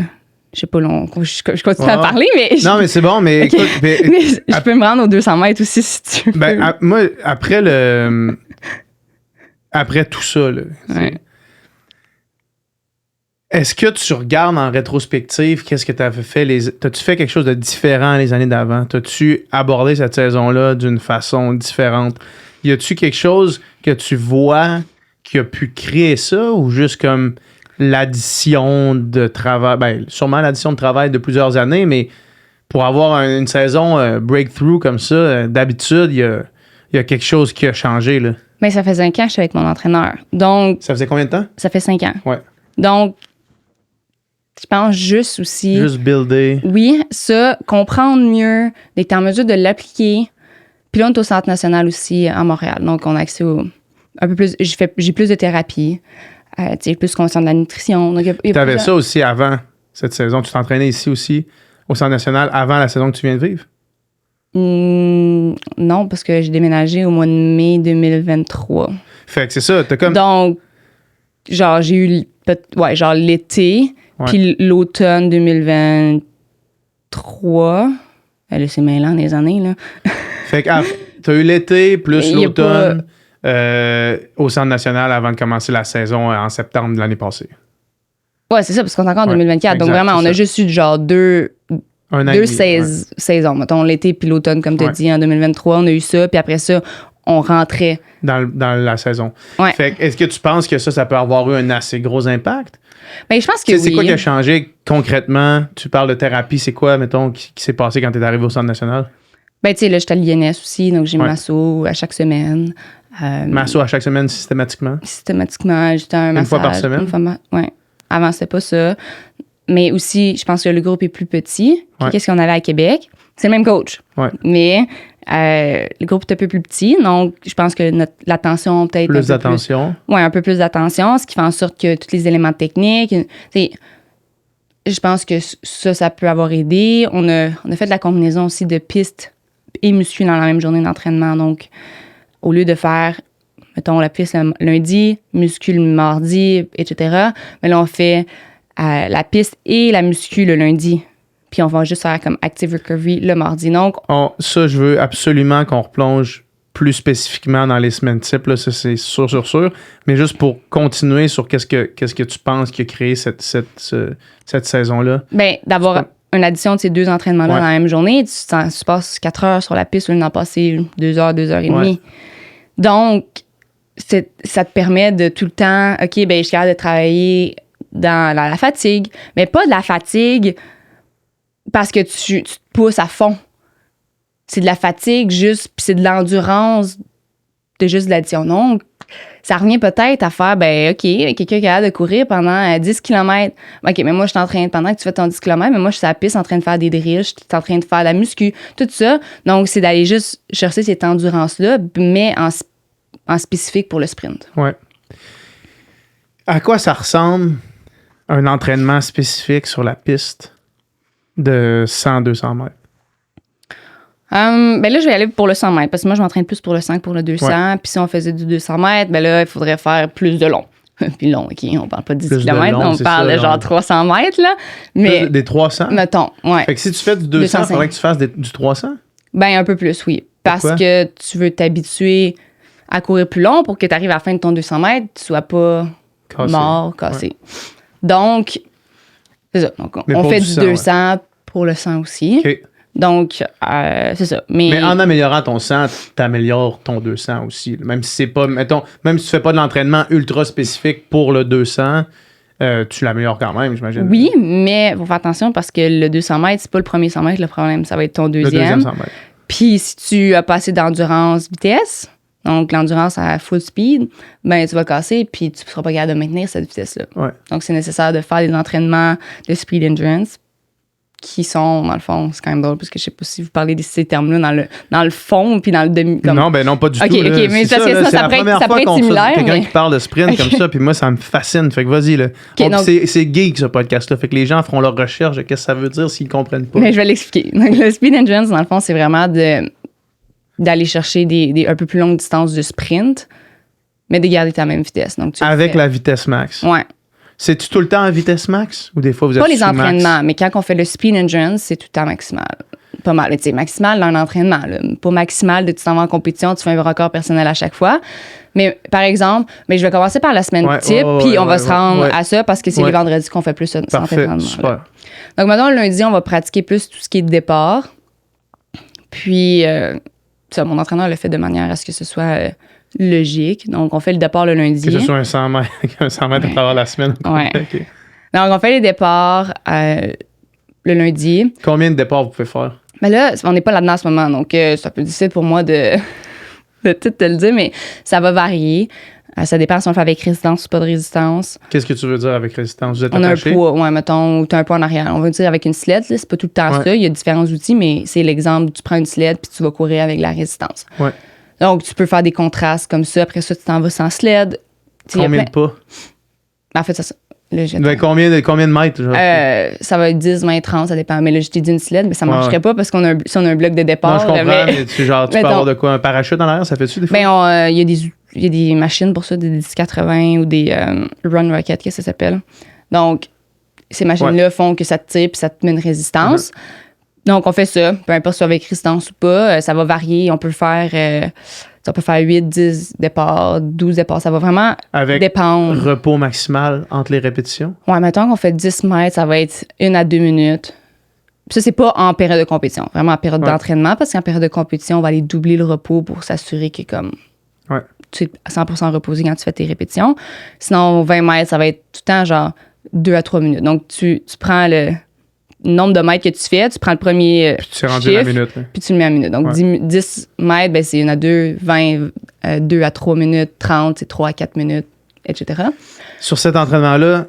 Je sais pas, je continue à parler, mais... Non, mais c'est bon, mais okay. Écoute... Mais, je peux me rendre aux 200 mètres aussi, si tu veux. Ben, moi, après tout ça, là, est-ce que tu regardes en rétrospective qu'est-ce que tu avais fait? T'as-tu fait quelque chose de différent les années d'avant? T'as-tu abordé cette saison-là d'une façon différente? Y a-tu quelque chose que tu vois qui a pu créer ça ou juste comme... l'addition de travail, ben, sûrement l'addition de travail de plusieurs années, mais pour avoir une saison breakthrough comme ça, d'habitude, il y a quelque chose qui a changé, là. Mais ça fait 5 ans que je suis avec mon entraîneur. Donc. Ça faisait combien de temps? Ça fait 5 ans. Ouais. Donc, Je pense juste aussi. Juste builder. Oui, ça, comprendre mieux, d'être en mesure de l'appliquer. Puis là, on est au Centre national aussi à Montréal. Donc, on a accès un peu plus. J'ai plus de thérapie. Tu sais, plus conscient de la nutrition. Tu avais ça aussi avant cette saison. Tu t'entraînais ici aussi, au Centre national, avant la saison que tu viens de vivre? Non, parce que j'ai déménagé au mois de mai 2023. Fait que c'est ça. T'as comme. Donc, genre, j'ai eu genre l'été, puis l'automne 2023. Là, c'est mêlant les années, là. Fait que t'as eu l'été plus l'automne au Centre national avant de commencer la saison en septembre de l'année passée. Ouais, c'est ça, parce qu'on est encore en 2024. Exact, donc vraiment, on a juste eu genre deux saisons. Mettons l'été puis l'automne, comme tu as dit, en 2023, on a eu ça, puis après ça, on rentrait. Dans la saison. Ouais. Fait que est-ce que tu penses que ça peut avoir eu un assez gros impact? Ben, je pense que oui. C'est quoi qui a changé concrètement? Tu parles de thérapie, c'est quoi, mettons, qui s'est passé quand tu es arrivé au Centre national? Ben, tu sais, là, j'étais à l'INS aussi, donc j'ai masso à chaque semaine. Masso à chaque semaine systématiquement? Systématiquement, j'étais à un massage. Une fois par semaine? Oui. Avant, c'était pas ça. Mais aussi, je pense que le groupe est plus petit. Qu'est-ce qu'on avait à Québec? C'est le même coach. Ouais. Mais le groupe est un peu plus petit, donc je pense que l'attention peut-être plus d'attention. Oui, un peu plus d'attention, ce qui fait en sorte que tous les éléments techniques, je pense que ça peut avoir aidé. On a fait de la combinaison aussi de pistes et muscu dans la même journée d'entraînement. Donc, au lieu de faire, mettons, la piste lundi, muscu le mardi, etc., mais là, on fait la piste et la muscu le lundi. Puis on va juste faire comme Active Recovery le mardi. Donc, ça, je veux absolument qu'on replonge plus spécifiquement dans les semaines types. Là, ça, c'est sûr. Mais juste pour continuer sur qu'est-ce que tu penses qui a créé cette saison-là? Bien, d'avoir une addition de ces deux entraînements-là dans la même journée, tu passes 4 heures sur la piste au lieu d'en passer 2 heures, 2 heures et demie. Donc, ça te permet de tout le temps, OK, ben je suis capable de travailler dans la fatigue, mais pas de la fatigue parce que tu te pousses à fond. C'est de la fatigue juste, puis c'est de l'endurance de juste de l'addition. Donc, ça revient peut-être à faire, ben OK, quelqu'un qui est capable de courir pendant 10 km. OK, mais moi, je suis en train, pendant que tu fais ton 10 km, mais moi, je suis sur la piste en train de faire des drills, je suis en train de faire de la muscu, tout ça. Donc, c'est d'aller juste chercher cette endurance-là, mais en spécifique pour le sprint. Ouais. À quoi ça ressemble un entraînement spécifique sur la piste de 100-200 mètres? Ben là, je vais aller pour le 100 mètres parce que moi, je m'entraîne plus pour le 5 que pour le 200. Puis si on faisait du 200 mètres, ben là, il faudrait faire plus de long. Puis long, OK, on parle pas de 10 km, on parle de genre 300 mètres, là. Mais des 300? Mettons, ouais. Fait que si tu fais du 200, il faudrait que tu fasses du 300? Ben un peu plus, oui. Parce que tu veux t'habituer à courir plus long pour que tu arrives à la fin de ton 200 mètres, tu sois pas cassé. Ouais. Donc, c'est ça. Donc, on fait du 200 pour le 100 aussi. OK. Donc, c'est ça. Mais en améliorant ton 100, tu améliores ton 200 aussi. Même si c'est pas, mettons, même si tu fais pas de l'entraînement ultra spécifique pour le 200, tu l'améliores quand même, j'imagine. Oui, mais il faut faire attention parce que le 200 mètres, c'est pas le premier 100 mètres le problème, ça va être ton deuxième. Le deuxième 100 mètres. Puis si tu as pas assez d'endurance vitesse, donc l'endurance à full speed, ben tu vas casser puis tu seras pas capable de maintenir cette vitesse-là. Ouais. Donc c'est nécessaire de faire des entraînements de speed endurance qui sont, dans le fond, c'est quand même drôle parce que je sais pas si vous parlez de ces termes-là dans le fond puis dans le demi. Comme... Non, ben non, pas du tout. OK, mais c'est parce que ça pourrait être similaire. Quelqu'un qui parle de sprint comme ça, puis moi, ça me fascine. Fait que vas-y, là. Okay, donc... C'est geek, ce podcast-là. Fait que les gens feront leur recherche de qu'est-ce que ça veut dire s'ils comprennent pas. Mais je vais l'expliquer. Donc, le speed endurance, dans le fond, c'est vraiment d'aller chercher des un peu plus longues distances de sprint, mais de garder ta même vitesse. Donc, avec la vitesse max. Ouais. C'est-tu tout le temps à vitesse max? Ou des fois, vous êtes pas les entraînements, mais quand on fait le speed endurance, c'est tout le temps maximal. Pas mal. Tu sais, maximal dans l'entraînement. Là. Pas maximal de tu t'en vas en compétition, tu fais un record personnel à chaque fois. Mais par exemple, je vais commencer par la semaine type, puis on va se rendre à ça parce que c'est les vendredis qu'on fait plus ça. Parfait, super. Donc maintenant, le lundi, on va pratiquer plus tout ce qui est départ. Puis, ça, mon entraîneur le fait de manière à ce que ce soit... logique. Donc, on fait le départ le lundi. Que ce soit un 100 mètres à travers la semaine. Ouais. Okay. Donc, on fait les départs le lundi. Combien de départs vous pouvez faire? Ben là, on n'est pas là-dedans en ce moment. Donc, c'est un peu difficile pour moi de tout te le dire, mais ça va varier. Ça dépend si on le fait avec résistance ou pas de résistance. Qu'est-ce que tu veux dire avec résistance? Vous êtes On a un attaché? poids, ouais, mettons, ou tu as un poids en arrière. On va dire avec une sled, là, c'est pas tout le temps ça. Il y a différents outils, mais c'est l'exemple, tu prends une sled puis tu vas courir avec la résistance. Ouais. Donc, tu peux faire des contrastes comme ça. Après ça, tu t'en vas sans sled. Combien de pas? En fait, ça. Là, combien de mètres? Genre? Ça va être 10, 20, 30, ça dépend. Mais là, je t'ai dit une sled, mais ça ne marcherait pas parce si on a un bloc de départ. Non, je comprends, là, mais tu peux avoir de quoi? Un parachute en arrière, ça fait-tu des fois? Ben, il y a des machines pour ça, des 1080 ou des Run Rocket, qu'est-ce que ça s'appelle. Donc, ces machines-là font que ça te tire puis ça te met une résistance. Donc, on fait ça, peu importe si c'est avec résistance ou pas. Ça va varier. On peut faire 8, 10 départs, 12 départs. Ça va vraiment dépendre. Repos maximal entre les répétitions? Ouais, mettons qu'on fait 10 mètres, ça va être 1 à 2 minutes. Puis ça, c'est pas en période de compétition, vraiment en période d'entraînement, parce qu'en période de compétition, on va aller doubler le repos pour s'assurer que tu es à 100% reposé quand tu fais tes répétitions. Sinon, 20 mètres, ça va être tout le temps genre 2 à 3 minutes. Donc, tu prends le nombre de mètres que tu fais, tu prends le premier puis tu rendu la minute. Puis tu le mets à minute. Donc, 10 mètres, ben, c'est 1 à 2, 20, 2 à 3 minutes, 30, c'est 3 à 4 minutes, etc. Sur cet entraînement-là,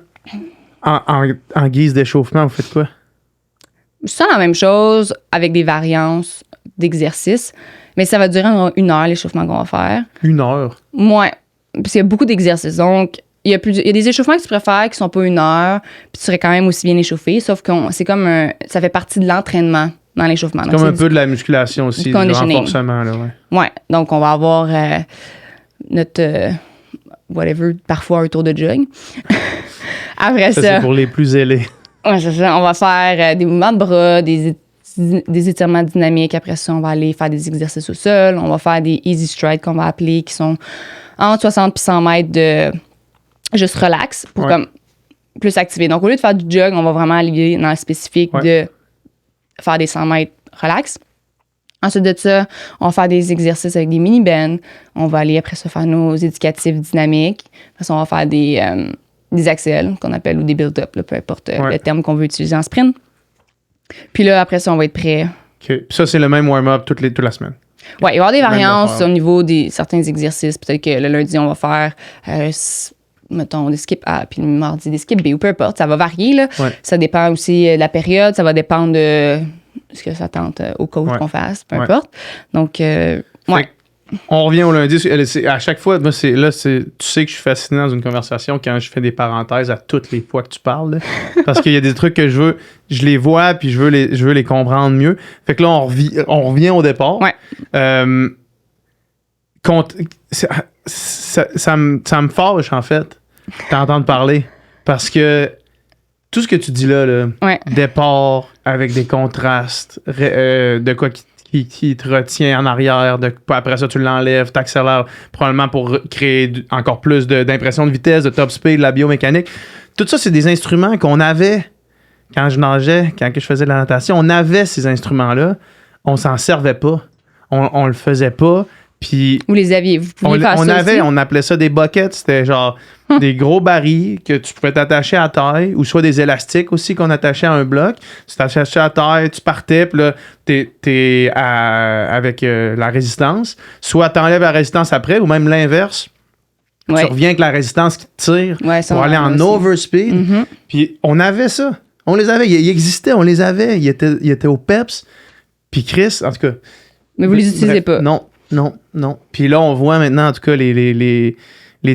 en guise d'échauffement, vous faites quoi? C'est la même chose avec des variances d'exercices, mais ça va durer environ 1 heure, l'échauffement qu'on va faire. 1 heure? Ouais, parce qu'il y a beaucoup d'exercices. Donc, il y a des échauffements que tu préfères qui sont pas 1 heure, puis tu serais quand même aussi bien échauffé, sauf que c'est comme ça fait partie de l'entraînement dans l'échauffement. C'est comme un peu de la musculation aussi, du renforcement. Là, ouais, donc on va avoir notre whatever, parfois un tour de jog. Après ça, c'est pour les plus ailés. Ouais, c'est ça. On va faire des mouvements de bras, des étirements dynamiques. Après ça, on va aller faire des exercices au sol. On va faire des easy strides qu'on va appeler, qui sont entre 60 et 100 mètres de juste relax pour comme plus activer. Donc, au lieu de faire du jog, on va vraiment aller dans le spécifique de faire des 100 mètres relax. Ensuite de ça, on va faire des exercices avec des mini-bands. On va aller après ça faire nos éducatifs dynamiques. Après ça, on va faire des accels qu'on appelle ou des build-up, peu importe le terme qu'on veut utiliser en sprint. Puis là, après ça, on va être prêt. OK. Puis ça, c'est le même warm-up toute la semaine? Oui, il va y avoir des variances au niveau des certains exercices. Peut-être que le lundi, on va faire, mettons, des skip A, puis le mardi, des skip B, ou peu importe. Ça va varier, là. Ça dépend aussi de la période. Ça va dépendre de ce que ça tente au coach qu'on fasse, peu importe. Donc, on revient au lundi. À chaque fois, moi, tu sais que je suis fasciné dans une conversation quand je fais des parenthèses à toutes les fois que tu parles. Là, parce qu'il y a des trucs que je les vois, puis je veux les comprendre mieux. Fait que là, on revient au départ. Ça me fâche, en fait, t'entendre parler. Parce que tout ce que tu dis là, départ avec des contrastes, de quoi qui te retient en arrière, après ça tu l'enlèves, t'accélères probablement pour créer encore plus d'impression de vitesse, de top speed, de la biomécanique. Tout ça, c'est des instruments qu'on avait quand je nageais, quand je faisais de la natation. On avait ces instruments-là, on s'en servait pas, on le faisait pas. Puis vous les aviez, vous pouviez faire ça aussi? On appelait ça des buckets, c'était genre des gros barils que tu pouvais t'attacher à terre, ou soit des élastiques aussi qu'on attachait à un bloc. Tu t'attachais à terre, tu partais, puis là, t'es avec la résistance. Soit t'enlèves la résistance après, ou même l'inverse. Tu reviens avec la résistance qui te tire pour aller en overspeed. Puis on avait ça. On les avait. Ils existaient, on les avait. Ils étaient au PEPS. Puis Chris, en tout cas... Mais vous les utilisez pas? Non. Puis là, on voit maintenant, en tout cas, les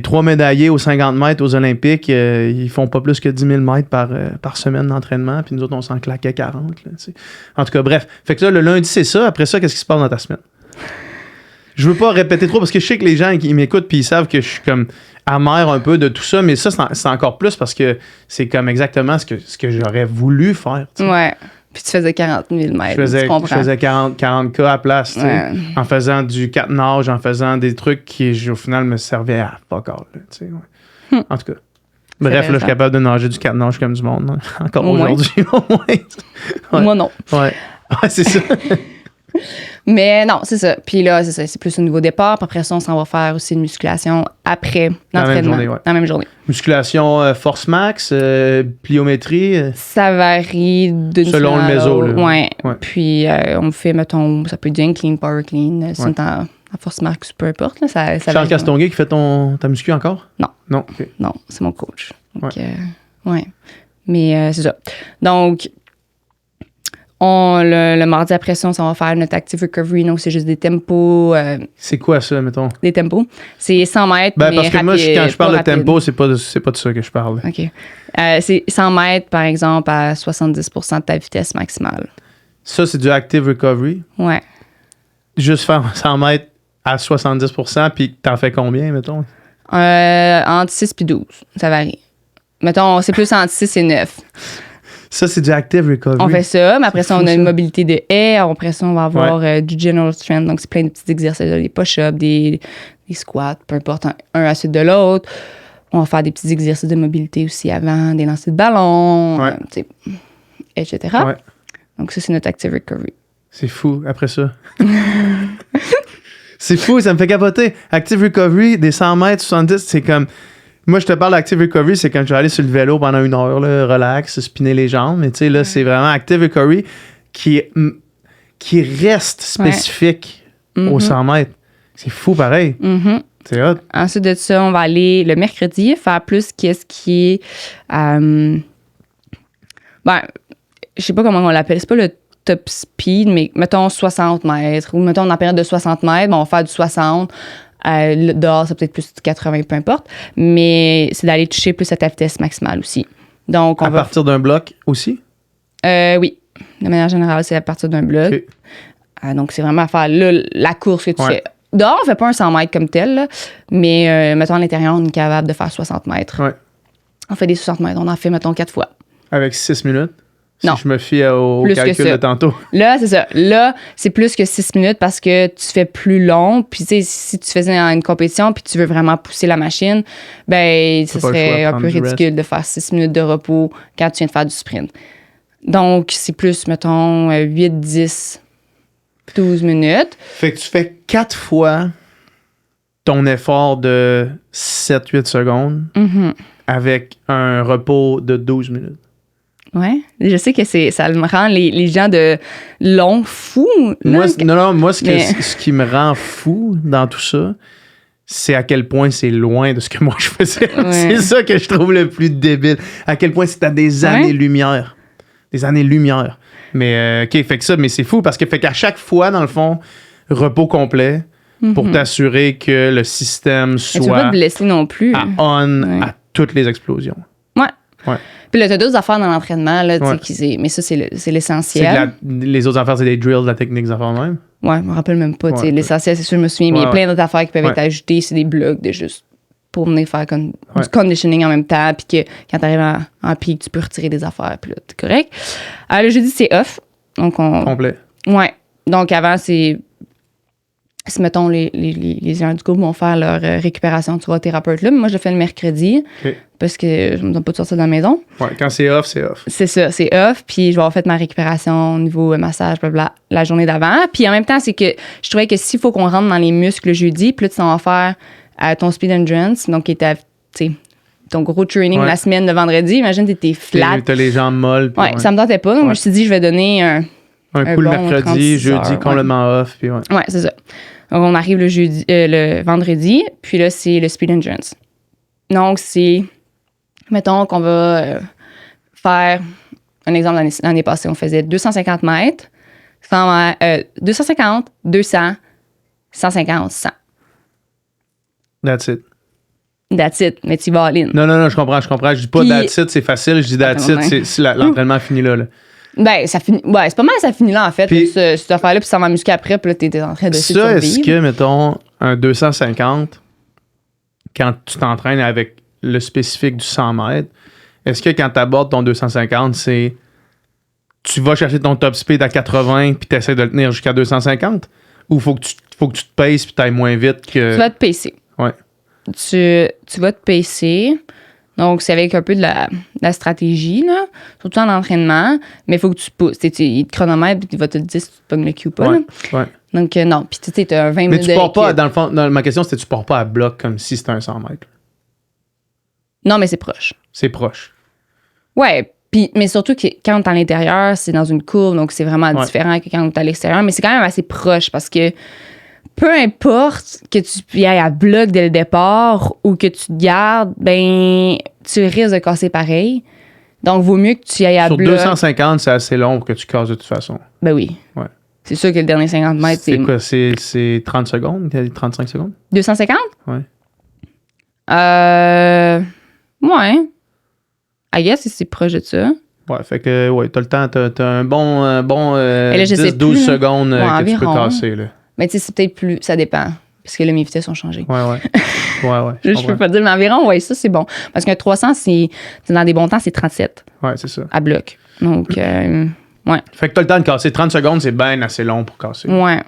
3 médaillés aux 50 mètres aux Olympiques, ils font pas plus que 10 000 mètres par semaine d'entraînement. Puis nous autres, on s'en claquait 40. Là, en tout cas, bref. Fait que là, le lundi, c'est ça. Après ça, qu'est-ce qui se passe dans ta semaine? Je veux pas répéter trop parce que je sais que les gens ils m'écoutent puis ils savent que je suis comme amer un peu de tout ça. Mais ça, c'est encore plus parce que c'est comme exactement ce que j'aurais voulu faire. T'sais. Ouais. Puis tu faisais 40 000 mètres. Je faisais 40 cas à place, en faisant du 4 nage, en faisant des trucs qui, au final, me servaient à fuck all. En tout cas. Bref, là, je suis capable de nager du 4 nage comme du monde. Encore aujourd'hui, au moins. Moi, non. Ouais, c'est ça. Mais non, c'est ça. Puis là, c'est plus au niveau départ. Puis après ça, on s'en va faire aussi une musculation après l'entraînement. Dans la même journée. Musculation force max, pliométrie? Ça varie d'une selon le méso. Ouais. Puis on fait, mettons, ça peut être du clean, power clean. C'est en à Force Max, peu importe. Là, ça Charles Castonguay qui fait ta muscu encore? Non. Non, OK. Non, c'est mon coach. Donc, ouais. Mais c'est ça. Donc, le mardi après ça, on va faire notre Active Recovery. Donc, c'est juste des tempos. C'est quoi ça, mettons? Des tempos. C'est 100 mètres, mais parce que rapide, moi, quand je parle de rapide. tempo, c'est pas de ça que je parle. OK. C'est 100 mètres, par exemple, à 70% de ta vitesse maximale. Ça, c'est du Active Recovery? Ouais. Juste faire 100 mètres à 70%, puis t'en fais combien, mettons? Entre 6 et 12. Ça varie. Mettons, c'est plus entre 6 et 9. Ça, c'est du Active Recovery. On fait ça, mais après C'est ça, fou, on a ça. une mobilité de haie. Après ça, on va avoir du General Strength. Donc, c'est plein de petits exercices, des push-ups, des squats, peu importe, un à la suite de l'autre. On va faire des petits exercices de mobilité aussi avant, des lancers de ballon, etc. Ouais. Donc, ça, c'est notre Active Recovery. C'est fou, après ça. C'est fou, ça me fait capoter. Active Recovery, des 100 mètres, 70, c'est comme... Moi, je te parle d'Active Recovery, c'est quand je vais aller sur le vélo pendant 1 heure, là, relax, spinner les jambes. Mais tu sais, là, c'est vraiment Active Recovery qui reste spécifique aux 100 mètres. C'est fou, pareil. Mm-hmm. C'est hot. Ensuite de ça, on va aller le mercredi faire plus qu'est-ce qui est... je sais pas comment on l'appelle. C'est pas le top speed, mais mettons 60 mètres. Ou mettons en période de 60 mètres, on va faire du 60. Dehors, c'est peut-être plus du 80, peu importe. Mais c'est d'aller toucher plus à ta vitesse maximale aussi. Donc, À partir d'un bloc aussi? Oui. De manière générale, c'est à partir d'un bloc. Okay. Donc, c'est vraiment à faire la course que tu fais. Dehors, on fait pas un 100 mètres comme tel, là, mais mettons à l'intérieur, on est capable de faire 60 mètres. Ouais. On fait des 60 mètres. On en fait, mettons, 4 fois. Avec 6 minutes? Non. Si je me fie au Plus calcul de tantôt. Là, c'est ça. Là, c'est plus que 6 minutes parce que tu fais plus long. Puis, tu sais, si tu faisais une compétition puis tu veux vraiment pousser la machine, ben, ce serait un peu ridicule de faire 6 minutes de repos quand tu viens de faire du sprint. Donc, c'est plus, mettons, 8, 10, 12 minutes. Fait que tu fais 4 fois ton effort de 7-8 secondes avec un repos de 12 minutes. Ouais. Je sais que ça me rend les gens de long fous. Moi, ce qui me rend fou dans tout ça, c'est à quel point c'est loin de ce que moi je faisais. Ouais. C'est ça que je trouve le plus débile. À quel point c'est à des années-lumière. Des années-lumière. Mais, OK, fait que ça, mais c'est fou parce que fait qu'à chaque fois, dans le fond, repos complet pour t'assurer que le système soit. Tu ne veux pas te blesser non plus. À toutes les explosions. Ouais. Puis là, tu as d'autres affaires dans l'entraînement, là, mais ça, c'est l'essentiel. Les autres affaires, c'est des drills, de la technique, des affaires même. Ouais, je me rappelle même pas. L'essentiel, c'est sûr, je me souviens, mais il y a plein d'autres affaires qui peuvent être ajoutées. C'est des blocs de juste pour venir faire du conditioning en même temps, puis que quand tu arrives en pic, tu peux retirer des affaires, puis là, t'es correct. Le jeudi, c'est off. Donc Complet. Ouais. Donc avant, c'est mettons, les gens du groupe vont faire leur récupération, tu vois, thérapeute là. Mais moi, je le fais le mercredi parce que je me donne pas de sortir de la maison. Ouais, quand c'est off, c'est off. C'est ça, c'est off. Puis je vais avoir fait ma récupération au niveau massage, blablabla, la journée d'avant. Puis en même temps, c'est que je trouvais que s'il faut qu'on rentre dans les muscles le jeudi, puis là, tu vas faire ton speed endurance, donc qui est ton gros training la semaine de vendredi. Imagine, t'es flat. T'as les jambes molles. Ouais, ça me tentait pas. Donc, je me suis dit, je vais donner un coup le mercredi, jeudi, complètement off. Puis ouais, c'est ça. Donc, on arrive le vendredi, puis là, c'est le speed endurance. Donc, c'est, mettons qu'on va faire, un exemple l'année passée, on faisait 250 mètres, 250, 200, 150, 100. That's it. That's it, mais tu vas all-in. Non, je comprends. Je dis pas puis, that's it, c'est facile. Je dis that's it, c'est l'entraînement finit là. Ben, ça finit. Ouais, c'est pas mal, ça finit là, en fait. Puis, cette affaire-là, puis ça va musquer après, puis là, t'es en train de survivre. Ça, est-ce que, mettons, un 250, quand tu t'entraînes avec le spécifique du 100 mètres, est-ce que quand t'abordes ton 250, c'est. Tu vas chercher ton top speed à 80 puis t'essaies de le tenir jusqu'à 250? Ou faut que tu te paces puis t'ailles moins vite que. Tu vas te pacer. Ouais. Tu vas te pacer. Donc, c'est avec un peu de la stratégie, là, surtout en entraînement. Mais il faut que tu pousses. Il te chronomètre, puis il va te dire si tu te pognes le cue pas. Ouais. Donc, non. Puis, tu sais, tu as 20 minutes. Mais tu pars pas, dans le fond, ma question, c'était tu pars pas à bloc comme si c'était un 100 mètres. Non, mais c'est proche. C'est proche. Ouais. Mais surtout que quand tu es à l'intérieur, c'est dans une courbe. Donc, c'est vraiment différent que quand tu es à l'extérieur. Mais c'est quand même assez proche parce que peu importe que tu y ailles à bloc dès le départ ou que tu te gardes, ben, tu risques de casser pareil. Donc, vaut mieux que tu y ailles à Sur bloc. 250, c'est assez long pour que tu casses de toute façon. Ben oui. Ouais. C'est sûr que le dernier 50 mètres, c'est quoi? C'est 30 secondes? 35 secondes? 250? Ouais. Ouais. I guess c'est proche de ça. Ouais, fait que, ouais, t'as le temps, t'as un bon, Et là, je sais 10-12 plus, là. secondes Ouais, que tu peux environ. casser, là. Mais tu sais, c'est peut-être plus. Ça dépend. Parce que là, mes vitesses ont changé. Ouais, ouais. Ouais. Je peux pas dire, mais environ, ouais, ça, c'est bon. Parce qu'un 300, c'est dans des bons temps, c'est 37 Ouais, c'est ça. à bloc. Donc, ouais. Fait que t'as le temps de casser. 30 secondes, c'est bien assez long pour casser. Ouais.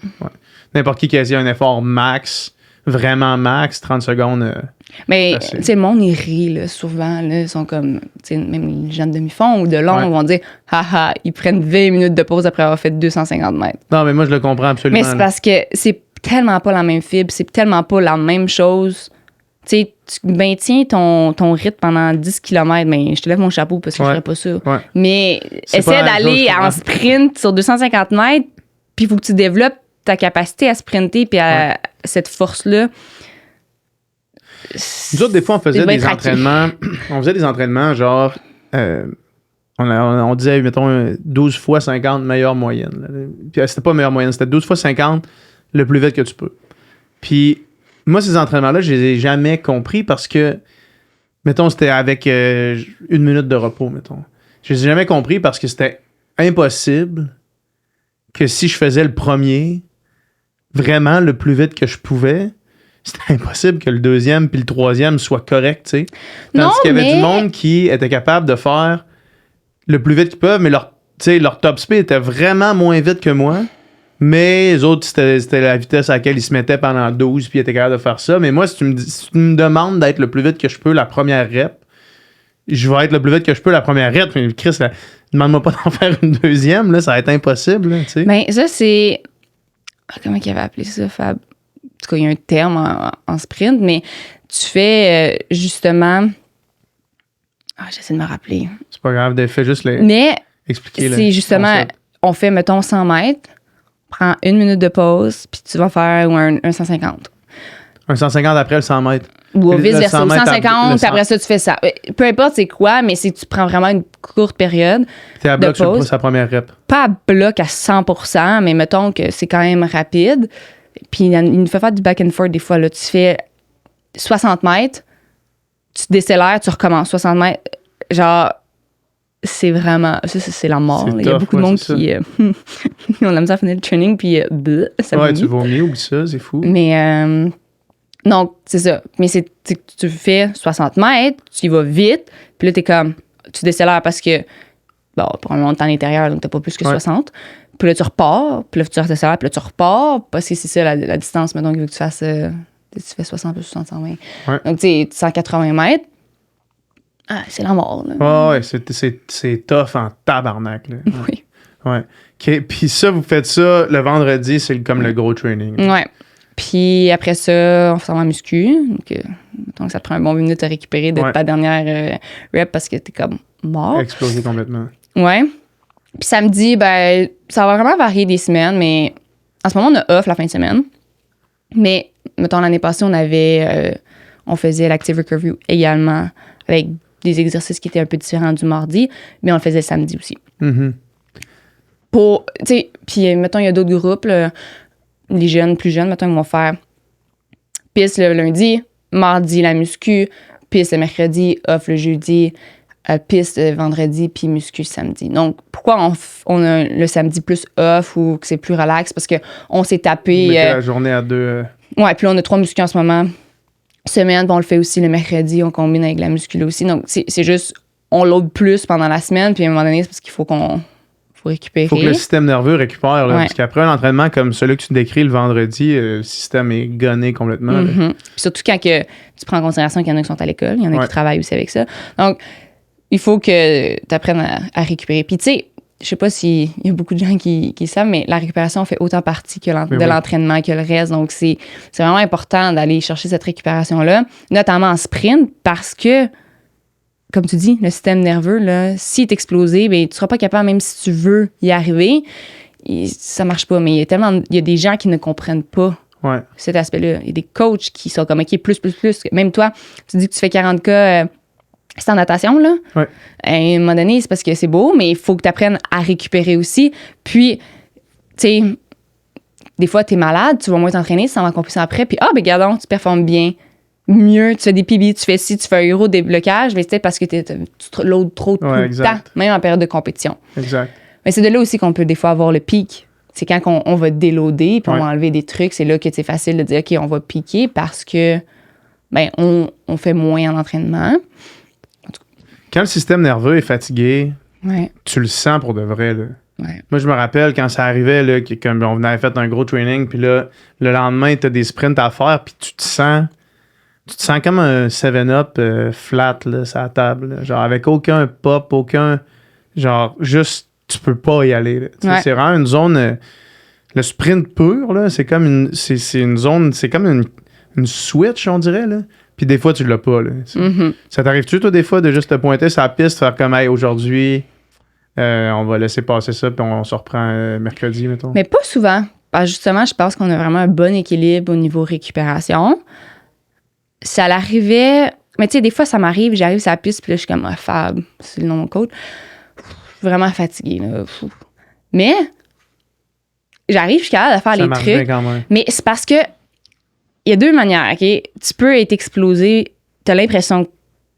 N'importe qui a un effort max, vraiment max, 30 secondes. Mais, tu sais, le monde, il rit, là, souvent, là. Ils sont comme, tu sais, même les gens de demi-fond ou de long Ouais. vont dire, haha, ils prennent 20 minutes de pause après avoir fait 250 mètres. Non, mais moi, je le comprends absolument. Mais c'est parce que c'est tellement pas la même fibre, c'est tellement pas la même chose. Tu sais, tu maintiens ton rythme pendant 10 km, mais je te lève mon chapeau parce que je ferais pas ça. Ouais. Mais C'est essaie pas la même d'aller chose, je en sprint sur 250 mètres, puis il faut que tu développes ta capacité à sprinter puis à cette force-là. Nous autres, des fois, on faisait C'est bien des traqué. entraînements. On faisait des entraînements genre. On disait, mettons, 12 fois 50 meilleure moyenne. Là. Puis c'était pas meilleure moyenne, c'était 12 fois 50 le plus vite que tu peux. Puis moi, ces entraînements-là, je les ai jamais compris parce que, mettons, c'était avec 1 minute de repos, mettons. Je les ai jamais compris parce que c'était impossible que si je faisais le premier vraiment le plus vite que je pouvais, c'était impossible que le deuxième puis le troisième soient corrects, tu sais. Tandis Non, qu'il y avait mais- du monde qui était capable de faire le plus vite qu'ils peuvent, mais leur top speed était vraiment moins vite que moi. Mais les autres, c'était la vitesse à laquelle ils se mettaient pendant 12 puis ils étaient capables de faire ça. Mais moi, si tu me demandes d'être le plus vite que je peux la première rep, je vais être le plus vite que je peux la première rep. Mais Chris, demande-moi pas d'en faire une deuxième, là, ça va être impossible, là, tu sais. Ben, ça, c'est. Comment il avait appelé ça, Fab? En tout cas, il y a un terme en sprint, mais tu fais justement. J'essaie de me rappeler. C'est pas grave, fais juste Mais expliquer. c'est justement, concept. on fait, mettons, 100 mètres, prends 1 minute de pause, puis tu vas faire un 150. Un 150 après le 100 mètres. Ou Le vice-versa, 100 ou mètres 150, le puis après ça, tu fais ça. Peu importe c'est quoi, mais si tu prends vraiment une courte période, T'es à de bloc sur pause. sa première rep. pas à bloc à 100%, mais mettons que c'est quand même rapide. Puis il nous fait faire du back and forth des fois. Là, tu fais 60 mètres, tu décélères, tu recommences 60 mètres. Genre, c'est vraiment. Ça, c'est la mort. C'est là. Il y a tough, beaucoup de ouais, monde c'est qui. On aime ça finir le training, puis bleh, ça Ouais, vomit. tu vomis ou ça, c'est fou. Mais donc, c'est ça. Mais tu fais 60 mètres, tu y vas vite, puis là, t'es comme. Tu décélères parce que. Bon, probablement t'es en intérieur, donc t'as pas plus que Ouais. 60. Puis là, tu repars, puis là, tu redescends, puis là, tu repars, parce que c'est ça la distance, maintenant qu'il veut que tu fasses. Tu fais 60 plus 60, 120. Ouais. Donc, tu sais, 180 mètres. C'est la mort, là. Ouais, c'est tough en tabarnak. Là. Oui. Ouais. OK. Puis ça, vous faites ça le vendredi, c'est comme le gros training. Ouais. Puis après ça, on fait ça en muscu. Donc, ça te prend un bon 8 minutes à récupérer de Ouais. ta dernière rep parce que t'es comme mort. Exploser complètement. Ouais. Puis samedi, ben, ça va vraiment varier des semaines, mais en ce moment, on a off la fin de semaine. Mais, mettons, l'année passée, on faisait l'Active Recovery également avec des exercices qui étaient un peu différents du mardi, mais on le faisait le samedi aussi. Mhm. Pour, tu sais, puis mettons, il y a d'autres groupes, là, les jeunes, plus jeunes, mettons, ils vont faire piste le lundi, mardi la muscu, piste le mercredi, off le jeudi, piste vendredi, puis muscu samedi. Donc, pourquoi on a le samedi plus off ou que c'est plus relax? Parce qu'on s'est Vous tapé... mettez la journée à deux. Ouais, puis là, on a 3 muscu en ce moment. Semaine, puis on le fait aussi le mercredi, on combine avec la muscu là aussi. Donc, c'est juste, on load plus pendant la semaine, puis à un moment donné, c'est parce qu'il faut récupérer. Il faut que le système nerveux récupère. Là, Ouais. Parce qu'après un entraînement comme celui que tu décris le vendredi, le système est gonné complètement. là. Mhm. Puis surtout quand que tu prends en considération qu'il y en a qui sont à l'école, il y en a Ouais. qui travaillent aussi avec ça. Donc, il faut que tu apprennes à récupérer. Puis, tu sais, je sais pas s'il y a beaucoup de gens qui savent, mais la récupération fait autant partie Mais de oui. l'entraînement que le reste. Donc, c'est vraiment important d'aller chercher cette récupération-là, notamment en sprint, parce que, comme tu dis, le système nerveux, là, s'il est explosé, ben, tu seras pas capable, même si tu veux y arriver. Ça marche pas. Mais il y a des gens qui ne comprennent pas cet aspect-là. Il y a des coachs qui sont comme, OK, plus. Même toi, tu dis que tu fais 40K, c'est en natation, là. Ouais. À un moment donné, c'est parce que c'est beau, mais il faut que tu apprennes à récupérer aussi. Puis, tu sais, des fois, tu es malade, tu vas moins t'entraîner, tu s'en vas en compétition après, puis, regardons, tu performes bien, mieux, tu fais des PB, tu fais ci, tu fais un euro déblocage, mais c'est peut-être parce que tu loads trop tout le temps, même en période de compétition. Exact. Mais c'est de là aussi qu'on peut des fois avoir le pic. C'est quand on va déloader, puis on va enlever des trucs, c'est là que c'est facile de dire, OK, on va piquer parce que, on fait moins en entraînement. Quand le système nerveux est fatigué, Ouais. tu le sens pour de vrai, là. Ouais. Moi, je me rappelle quand ça arrivait, là, comme on avait fait un gros training, puis là, le lendemain, tu as des sprints à faire, puis tu te sens comme un 7-up flat, là, sur la table. Là. Genre, avec aucun pop, genre, juste, tu peux pas y aller. Là. C'est vraiment une zone. Le sprint pur, là, c'est comme une zone, c'est comme une switch, on dirait, là. Puis des fois, tu l'as pas, là. Ça t'arrive-tu, toi, des fois, de juste te pointer sur la piste, faire comme, hey, aujourd'hui, on va laisser passer ça, puis on se reprend mercredi, mettons? Mais pas souvent. Parce que justement, je pense qu'on a vraiment un bon équilibre au niveau récupération. Ça l'arrivait. Mais tu sais, des fois, ça m'arrive, j'arrive sur la piste, puis là, je suis comme, Fab, c'est le nom de mon coach. Je suis vraiment fatiguée, là. Mais, j'arrive, je suis capable de faire les trucs. Quand même. Mais c'est parce que, il y a deux manières, OK? Tu peux être explosé, t'as l'impression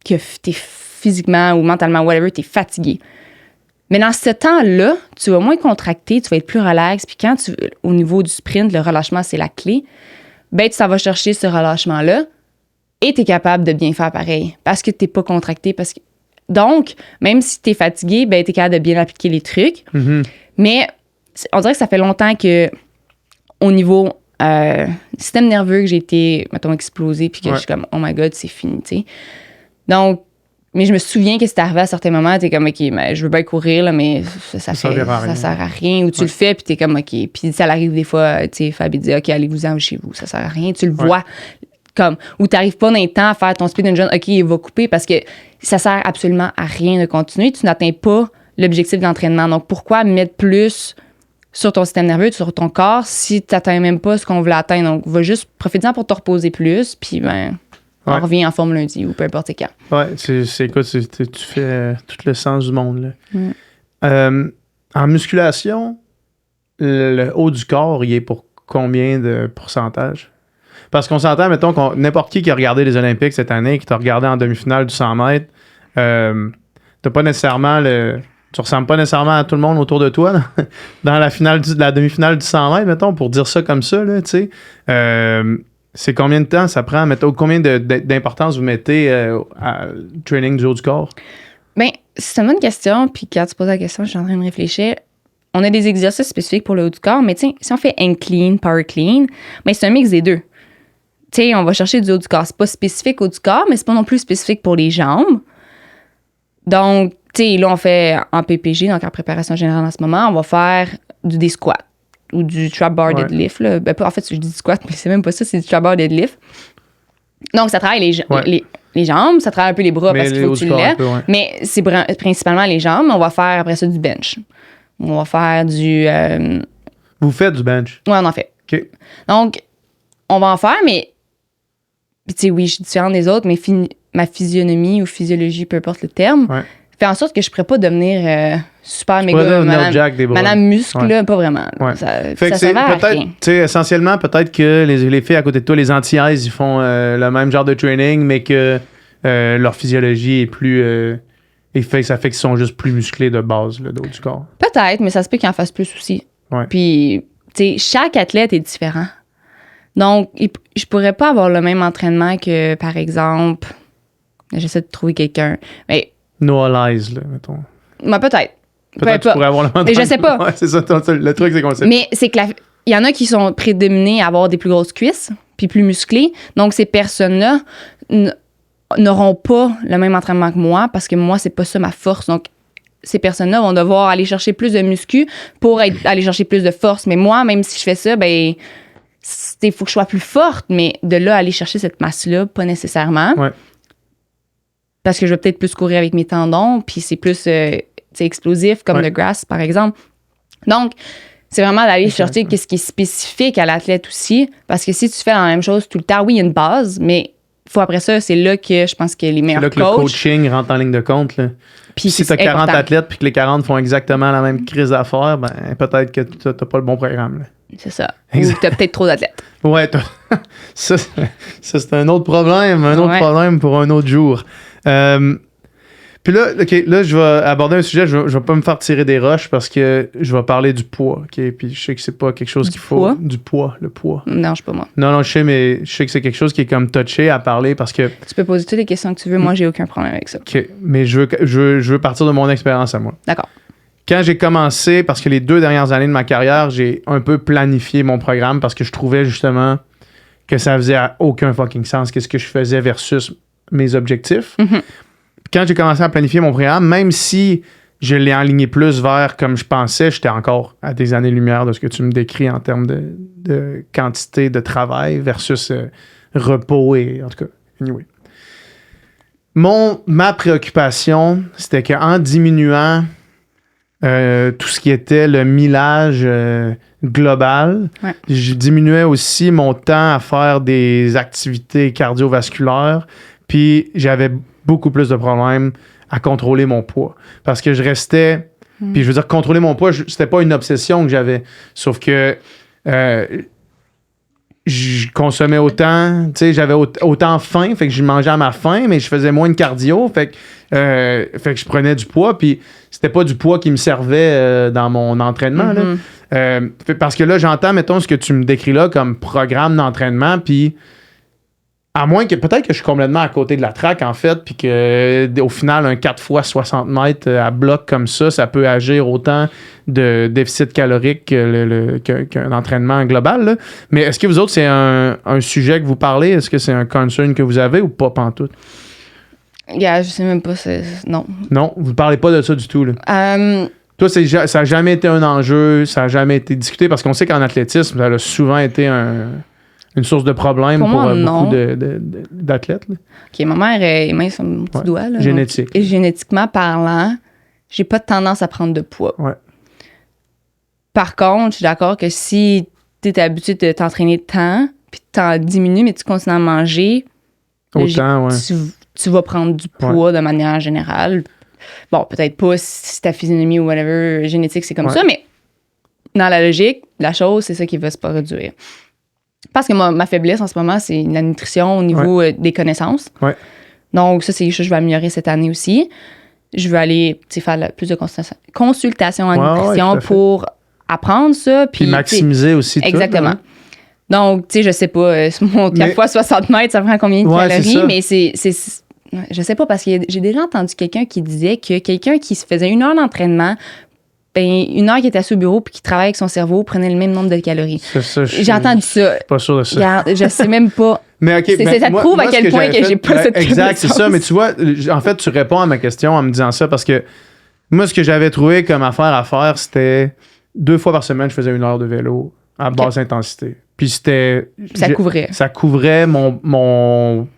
que t'es physiquement ou mentalement, whatever, t'es fatigué. Mais dans ce temps-là, tu vas moins contracter, tu vas être plus relax. Puis quand au niveau du sprint, le relâchement, c'est la clé. Ben, tu t'en vas chercher ce relâchement-là et tu es capable de bien faire pareil parce que tu n'es pas contracté. Donc, même si tu es fatigué, ben, tu es capable de bien appliquer les trucs. Mais on dirait que ça fait longtemps que au niveau système nerveux, que j'ai été, mettons, explosé puis que je suis comme, oh my God, c'est fini, tu sais. Donc, mais je me souviens que c'est arrivé à certains moments, t'es comme, OK, mais je veux bien courir, là, mais ça sert à rien. Ou tu le fais, puis t'es comme, OK. Puis ça arrive des fois, tu sais, Fabi dit, OK, allez-vous-en chez vous, ça sert à rien. Tu le vois. Comme, ou t'arrives pas dans les temps à faire ton speed engine, OK, il va couper, parce que ça sert absolument à rien de continuer. Tu n'atteins pas l'objectif d'entraînement. Donc, pourquoi mettre plus sur ton système nerveux, sur ton corps, si t'atteins même pas ce qu'on voulait atteindre? Donc, va juste profiter pour te reposer plus, puis on revient en forme lundi ou peu importe quand. Ouais, écoute, tu fais tout le sens du monde. Là. En musculation, le haut du corps, il est pour combien de pourcentage? Parce qu'on s'entend, mettons, n'importe qui a regardé les Olympiques cette année, qui t'a regardé en demi-finale du 100 mètres, t'as pas nécessairement tu ressembles pas nécessairement à tout le monde autour de toi là, dans la demi-finale du 100 mètres, mettons, pour dire ça comme ça, là, tu sais. C'est combien de temps ça prend? Mettons, combien d'importance vous mettez à training du haut du corps? Bien, c'est une bonne question. Puis quand tu poses la question, je suis en train de réfléchir. On a des exercices spécifiques pour le haut du corps, mais tu sais, si on fait incline, power clean, bien, c'est un mix des deux. Tu sais, on va chercher du haut du corps. C'est pas spécifique au du corps, mais c'est pas non plus spécifique pour les jambes. Donc, tu sais, là, on fait en PPG, donc en préparation générale en ce moment, on va faire des squats ou du trap bar deadlift. Là. Ben, en fait, je dis squat, mais c'est même pas ça, c'est du trap bar deadlift. Donc, ça travaille les jambes, ça travaille un peu les bras parce qu'il faut que tu le lèves. Mais c'est principalement les jambes. On va faire après ça du bench. On va faire du... Vous faites du bench? Oui, on en fait. OK. Donc, on va en faire, mais... Puis, tu sais, oui, je suis différente des autres, mais ma physionomie ou physiologie, peu importe le terme, fait en sorte que je ne pourrais pas devenir super méga madame muscle, là, pas vraiment. Ça sert à rien. Tu sais, essentiellement, peut-être que les filles à côté de toi, les anti-eyes, ils font le même genre de training, mais que leur physiologie est plus... ça fait qu'ils sont juste plus musclés de base, le dos du corps. Peut-être, mais ça se peut qu'ils en fassent plus aussi. Puis, tu sais, chaque athlète est différent. Donc, je pourrais pas avoir le même entraînement que, par exemple, j'essaie de trouver quelqu'un, mais... Noah Lyles, là, mettons. Ben, peut-être. Peut-être que tu pourrais avoir le même entraînement. Je sais pas. Ouais, c'est ça, le truc, c'est qu'on sait. Mais c'est que il y en a qui sont prédominés à avoir des plus grosses cuisses, puis plus musclés. Donc, ces personnes-là n'auront pas le même entraînement que moi, parce que moi, c'est pas ça ma force. Donc, ces personnes-là vont devoir aller chercher plus de muscu pour aller chercher plus de force. Mais moi, même si je fais ça, ben... il faut que je sois plus forte, mais de là, aller chercher cette masse-là, pas nécessairement. Parce que je vais peut-être plus courir avec mes tendons, puis c'est plus explosif, comme le grass, par exemple. Donc, C'est vraiment d'aller chercher ce qui est spécifique à l'athlète aussi. Parce que si tu fais la même chose tout le temps, oui, il y a une base, mais faut après ça, c'est là que je pense que les meilleurs coachs... C'est là que le coaching rentre en ligne de compte. Là. Puis si tu as 40 athlètes puis que les 40 font exactement la même crise d'affaires, ben peut-être que tu n'as pas le bon programme. Là. C'est ça. Exact. Ou tu as peut-être trop d'athlètes. Ouais, ça, c'est un autre problème. Un autre problème pour un autre jour. Puis là, là, je vais aborder un sujet, je vais pas me faire tirer des roches parce que je vais parler du poids, OK? Puis je sais que c'est pas quelque chose qu'il faut... Du poids, le poids. Non, je sais pas moi. Non, je sais, mais je sais que c'est quelque chose qui est comme touché à parler parce que... Tu peux poser toutes les questions que tu veux, moi, j'ai aucun problème avec ça. OK, mais je veux partir de mon expérience à moi. D'accord. Quand j'ai commencé, parce que les 2 dernières années de ma carrière, j'ai un peu planifié mon programme parce que je trouvais justement que ça faisait aucun fucking sens qu'est-ce que je faisais versus mes objectifs. Mm-hmm. Quand j'ai commencé à planifier mon programme, même si je l'ai enligné plus vers comme je pensais, j'étais encore à des années-lumière de ce que tu me décris en termes de quantité de travail versus repos et en tout cas, anyway. Ma préoccupation, c'était qu'en diminuant tout ce qui était le millage global, je diminuais aussi mon temps à faire des activités cardiovasculaires, puis j'avais beaucoup plus de problèmes à contrôler mon poids. Parce que je restais... Puis je veux dire, contrôler mon poids, c'était pas une obsession que j'avais. Sauf que je consommais autant, tu sais, j'avais autant faim, fait que je mangeais à ma faim, mais je faisais moins de cardio, fait que je prenais du poids, puis c'était pas du poids qui me servait dans mon entraînement. Là. Parce que là, j'entends, mettons, ce que tu me décris là comme programme d'entraînement, puis à moins que peut-être que je suis complètement à côté de la track, en fait, puis qu'au final, un 4 x 60 mètres à bloc comme ça peut agir autant de déficit calorique qu'un entraînement global. Là. Mais est-ce que vous autres, c'est un sujet que vous parlez? Est-ce que c'est un concern que vous avez ou pas pantoute? Je sais même pas. Non. Non, vous ne parlez pas de ça du tout. Là. Toi, ça n'a jamais été un enjeu, ça n'a jamais été discuté, parce qu'on sait qu'en athlétisme, ça a souvent été une source de problème pour beaucoup d'athlètes. Là. OK, ma mère est mince sur mon petit doigt. Là, génétique. Et génétiquement parlant, j'ai pas tendance à prendre de poids. Ouais. Par contre, je suis d'accord que si tu es habitué de t'entraîner tant, puis t'en diminues, mais tu continues à manger, autant, tu vas prendre du poids de manière générale. Bon, peut-être pas si ta physionomie ou whatever génétique, c'est comme ça, mais dans la logique, la chose, c'est ça qui va se produire. Parce que ma faiblesse en ce moment, c'est la nutrition au niveau des connaissances. Ouais. Donc, ça, c'est quelque chose que je vais améliorer cette année aussi. Je veux aller faire plus de consultations en nutrition pour apprendre ça. Puis maximiser aussi tout. Exactement. Donc, tu sais, je sais pas, mon 4 x 60 mètres, ça prend combien de calories, mais c'est je sais pas, parce que j'ai déjà entendu quelqu'un qui disait que quelqu'un qui se faisait 1 heure d'entraînement, ben, 1 heure qui était assis au bureau puis qui travaillait avec son cerveau prenait le même nombre de calories. J'ai entendu ça. Je suis pas sûr de ça. Je sais même pas. Mais OK, ça te prouve à quel point que j'ai pas cette connaissance. Exact, c'est ça. Mais tu vois, en fait, tu réponds à ma question en me disant ça parce que moi, ce que j'avais trouvé comme affaire à faire, c'était 2 fois par semaine, je faisais 1 heure de vélo à basse intensité. Puis c'était... Ça couvrait. Ça couvrait mon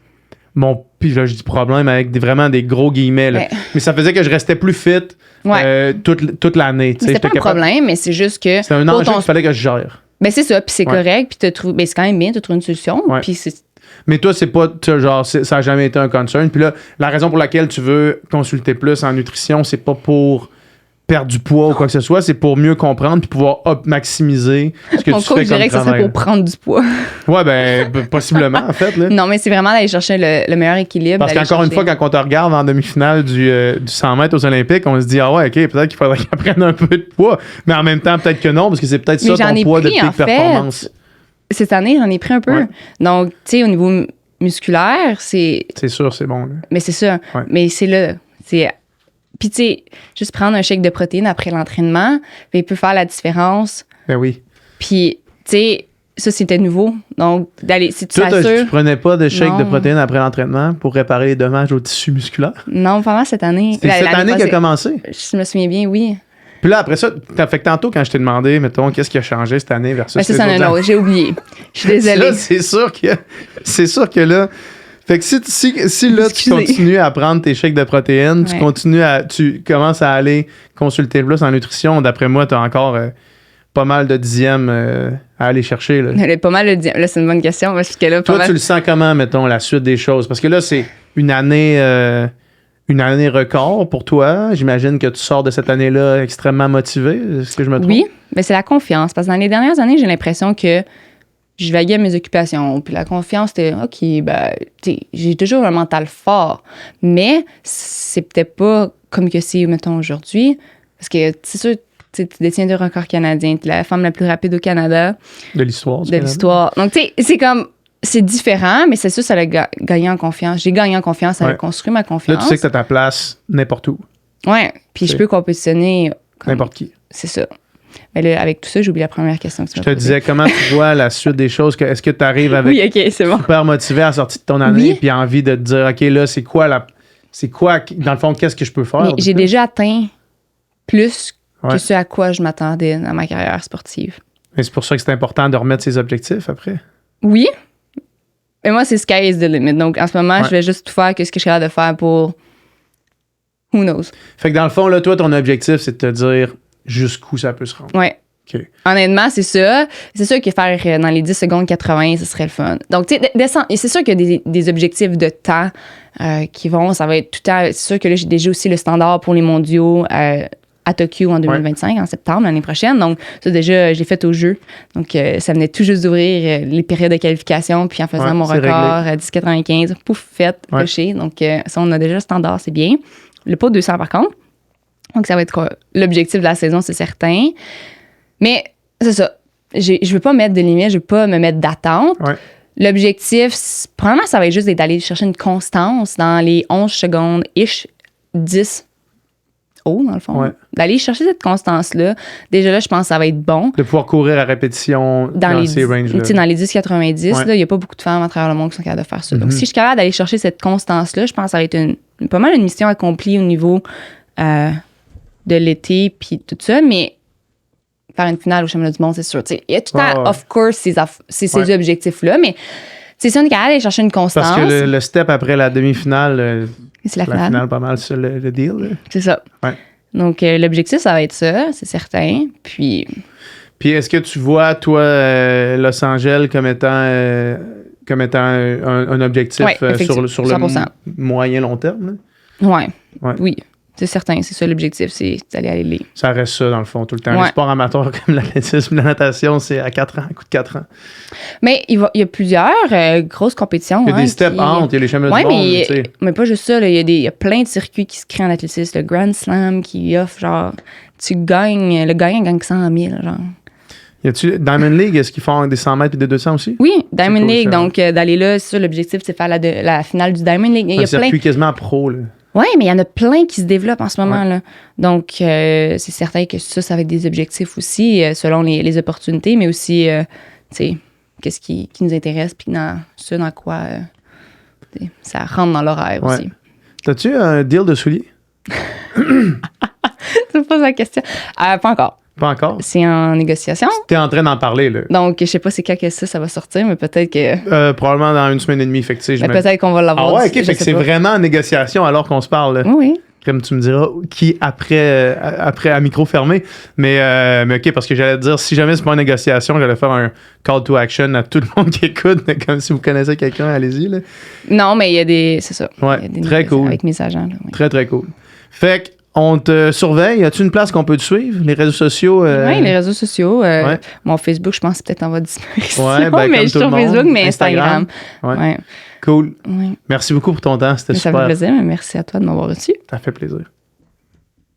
puis là, je dis problème avec vraiment des gros guillemets. Là. Mais ça faisait que je restais plus fit toute l'année. C'était pas un problème, mais c'est juste que... C'est un enjeu qu'il fallait que je gère. Ben c'est ça, puis c'est correct, puis c'est quand même bien, tu trouves une solution. Puis mais toi, c'est pas... Genre, ça n'a jamais été un concern. Puis là, la raison pour laquelle tu veux consulter plus en nutrition, c'est pas pour perdre du poids ou quoi que ce soit, c'est pour mieux comprendre puis pouvoir maximiser ce que tu fais comme travail. Je dirais que ça serait pour prendre du poids. Ouais, ben, possiblement, en fait. Là. Non, mais c'est vraiment d'aller chercher le meilleur équilibre. Parce qu'encore une fois, quand on te regarde en demi-finale du 100 mètres aux Olympiques, on se dit, ah ouais, OK, peut-être qu'il faudrait qu'elle prenne un peu de poids. Mais en même temps, peut-être que non, parce que c'est peut-être ça ton poids de pic performance. Cette année, j'en ai pris un peu. Ouais. Donc, tu sais, au niveau musculaire, c'est... C'est sûr, c'est bon. Là. Mais c'est ça. Ouais. Mais c'est là. Puis, tu sais, juste prendre un shake de protéines après l'entraînement, il peut faire la différence. Ben oui. Puis, tu sais, ça, c'était nouveau. Donc, si tu t'assures... Toi, tu prenais pas de shake de protéines après l'entraînement pour réparer les dommages au tissu musculaire? Non, vraiment cette année. C'est cette année qui a commencé? Je me souviens bien, oui. Puis là, après ça, fait que tantôt, quand je t'ai demandé, mettons, qu'est-ce qui a changé cette année versus c'est ça, non, j'ai oublié. Je suis désolée. Là, c'est sûr que là... Fait que si là, tu continues à prendre tes shakes de protéines, tu commences à aller consulter plus en nutrition, d'après moi, t'as encore pas mal de dixièmes à aller chercher. Là, Elle est pas mal le dire. Là, c'est une bonne question parce que là, toi, tu le sens comment, mettons, la suite des choses? Parce que là, c'est une année record pour toi. J'imagine que tu sors de cette année-là extrêmement motivé. Est-ce que je me trompe? Oui, mais c'est la confiance. Parce que dans les dernières années, j'ai l'impression que je vaguais à mes occupations. Puis la confiance, c'était OK, ben, tu sais, j'ai toujours un mental fort. Mais c'est peut-être pas comme que c'est, mettons, aujourd'hui. Parce que, c'est sûr, tu détiens 2 records canadiens. Tu es la femme la plus rapide au Canada. De l'histoire. De l'histoire. Donc, tu sais, c'est comme. C'est différent, mais c'est sûr, ça l'a gagné en confiance. J'ai gagné en confiance, ça a construit ma confiance. Là, tu sais que tu as ta place n'importe où. Ouais, puis je peux compétitionner. N'importe qui. C'est ça. Mais là, avec tout ça, j'ai oublié la première question que tu m'as posée. Je te disais, comment tu vois la suite des choses? Est-ce que tu arrives avec oui, OK, c'est bon. super motivé à la sortie de ton année puis envie de te dire, OK, là, c'est quoi, dans le fond, qu'est-ce que je peux faire? Mais j'ai déjà atteint plus que ce à quoi je m'attendais dans ma carrière sportive. Et c'est pour ça que c'est important de remettre ses objectifs après? Oui. Mais moi, c'est sky is the limit. Donc, en ce moment, je vais juste tout faire que ce que je suis capable de faire pour who knows. Fait que dans le fond, là, toi, ton objectif, c'est de te dire jusqu'où ça peut se rendre. Ouais. Okay. Honnêtement, c'est ça. C'est sûr que faire dans les 10 secondes 80, ce serait le fun. Donc, tu sais, c'est sûr qu'il y a des objectifs de temps qui ça va être tout le temps. C'est sûr que là, j'ai déjà aussi le standard pour les mondiaux à Tokyo en 2025, en septembre, l'année prochaine. Donc, ça, déjà, je l'ai fait au jeu. Donc, ça venait tout juste d'ouvrir les périodes de qualification. Puis, en faisant mon record à 10,95, pouf, fait, coché. Donc, ça, on a déjà le standard, c'est bien. Le pot 200, par contre. Donc, ça va être quoi? L'objectif de la saison, c'est certain. Mais, c'est ça. Je veux pas mettre de limites, je veux pas me mettre d'attente. Ouais. L'objectif, probablement, ça va être juste d'aller chercher une constance dans les 11 secondes-ish, 10 dans le fond. Ouais. D'aller chercher cette constance-là. Déjà là, je pense que ça va être bon. De pouvoir courir à répétition dans ces ranges-là. Dans les 10-90, il n'y a pas beaucoup de femmes à travers le monde qui sont capables de faire ça. Donc, si je suis capable d'aller chercher cette constance-là, je pense que ça va être pas mal une mission accomplie au niveau de l'été puis tout ça. Mais faire une finale au championnat du monde, c'est sûr. Il y a tout le temps, of course, ces objectifs-là. Mais c'est ça, on est capable d'aller chercher une constance. Parce que le step après la demi-finale... c'est la finale. Pas mal ça, le deal. Là. C'est ça. Ouais. Donc, l'objectif, ça va être ça, c'est certain. Puis est-ce que tu vois, toi, Los Angeles comme étant un objectif sur le moyen long terme? Oui. C'est certain, c'est ça l'objectif, c'est d'aller à l'élite. Ça reste ça, dans le fond, tout le temps. Les sports amateurs comme l'athlétisme, la natation, c'est à 4 ans, à coup de 4 ans. Mais il y a plusieurs grosses compétitions. Il y a des steps entre, il y a les championnats du monde. Mais pas juste ça, il y a plein de circuits qui se créent en athlétisme. Le Grand Slam qui offre, genre, tu gagnes, le gagnant gagne 100 000, genre. Y a-tu Diamond League, est-ce qu'ils font des 100 mètres et des 200 aussi? Oui, Diamond League, donc d'aller là, c'est ça, l'objectif, c'est faire la finale du Diamond League. Un circuit quasiment pro, là. Oui, mais il y en a plein qui se développent en ce moment. Là. Donc, c'est certain que ça va être des objectifs aussi, selon les opportunités, mais aussi, tu sais, qu'est-ce qui nous intéresse, puis dans quoi ça rentre dans l'horaire aussi. T'as-tu un deal de souliers? Tu me poses la question. Pas encore. Pas encore? C'est en négociation. T'es en train d'en parler, là. Donc, je sais pas c'est quand que ça va sortir, mais peut-être que... probablement dans 1 semaine et demie, fait que, mais peut-être qu'on va l'avoir. Ah ouais, OK, fait que c'est vraiment en négociation alors qu'on se parle, là. Oui. Comme tu me diras, qui après à micro fermé. Mais OK, parce que j'allais te dire, si jamais c'est pas une négociation, j'allais faire un call to action à tout le monde qui écoute, comme si vous connaissez quelqu'un, allez-y, là. Non, mais il y a des... C'est ça. Ouais, très cool. Avec mes agents, là, oui. Très, très cool. Fait que on te surveille. As-tu une place qu'on peut te suivre? Les réseaux sociaux? Oui, les réseaux sociaux. Mon Facebook, je pense, c'est peut-être en voie de disparition. Mais je suis sur Facebook, mais Instagram. Ouais. Cool. Ouais. Merci beaucoup pour ton temps. C'était super. Ça fait plaisir, mais merci à toi de m'avoir reçu. Ça fait plaisir.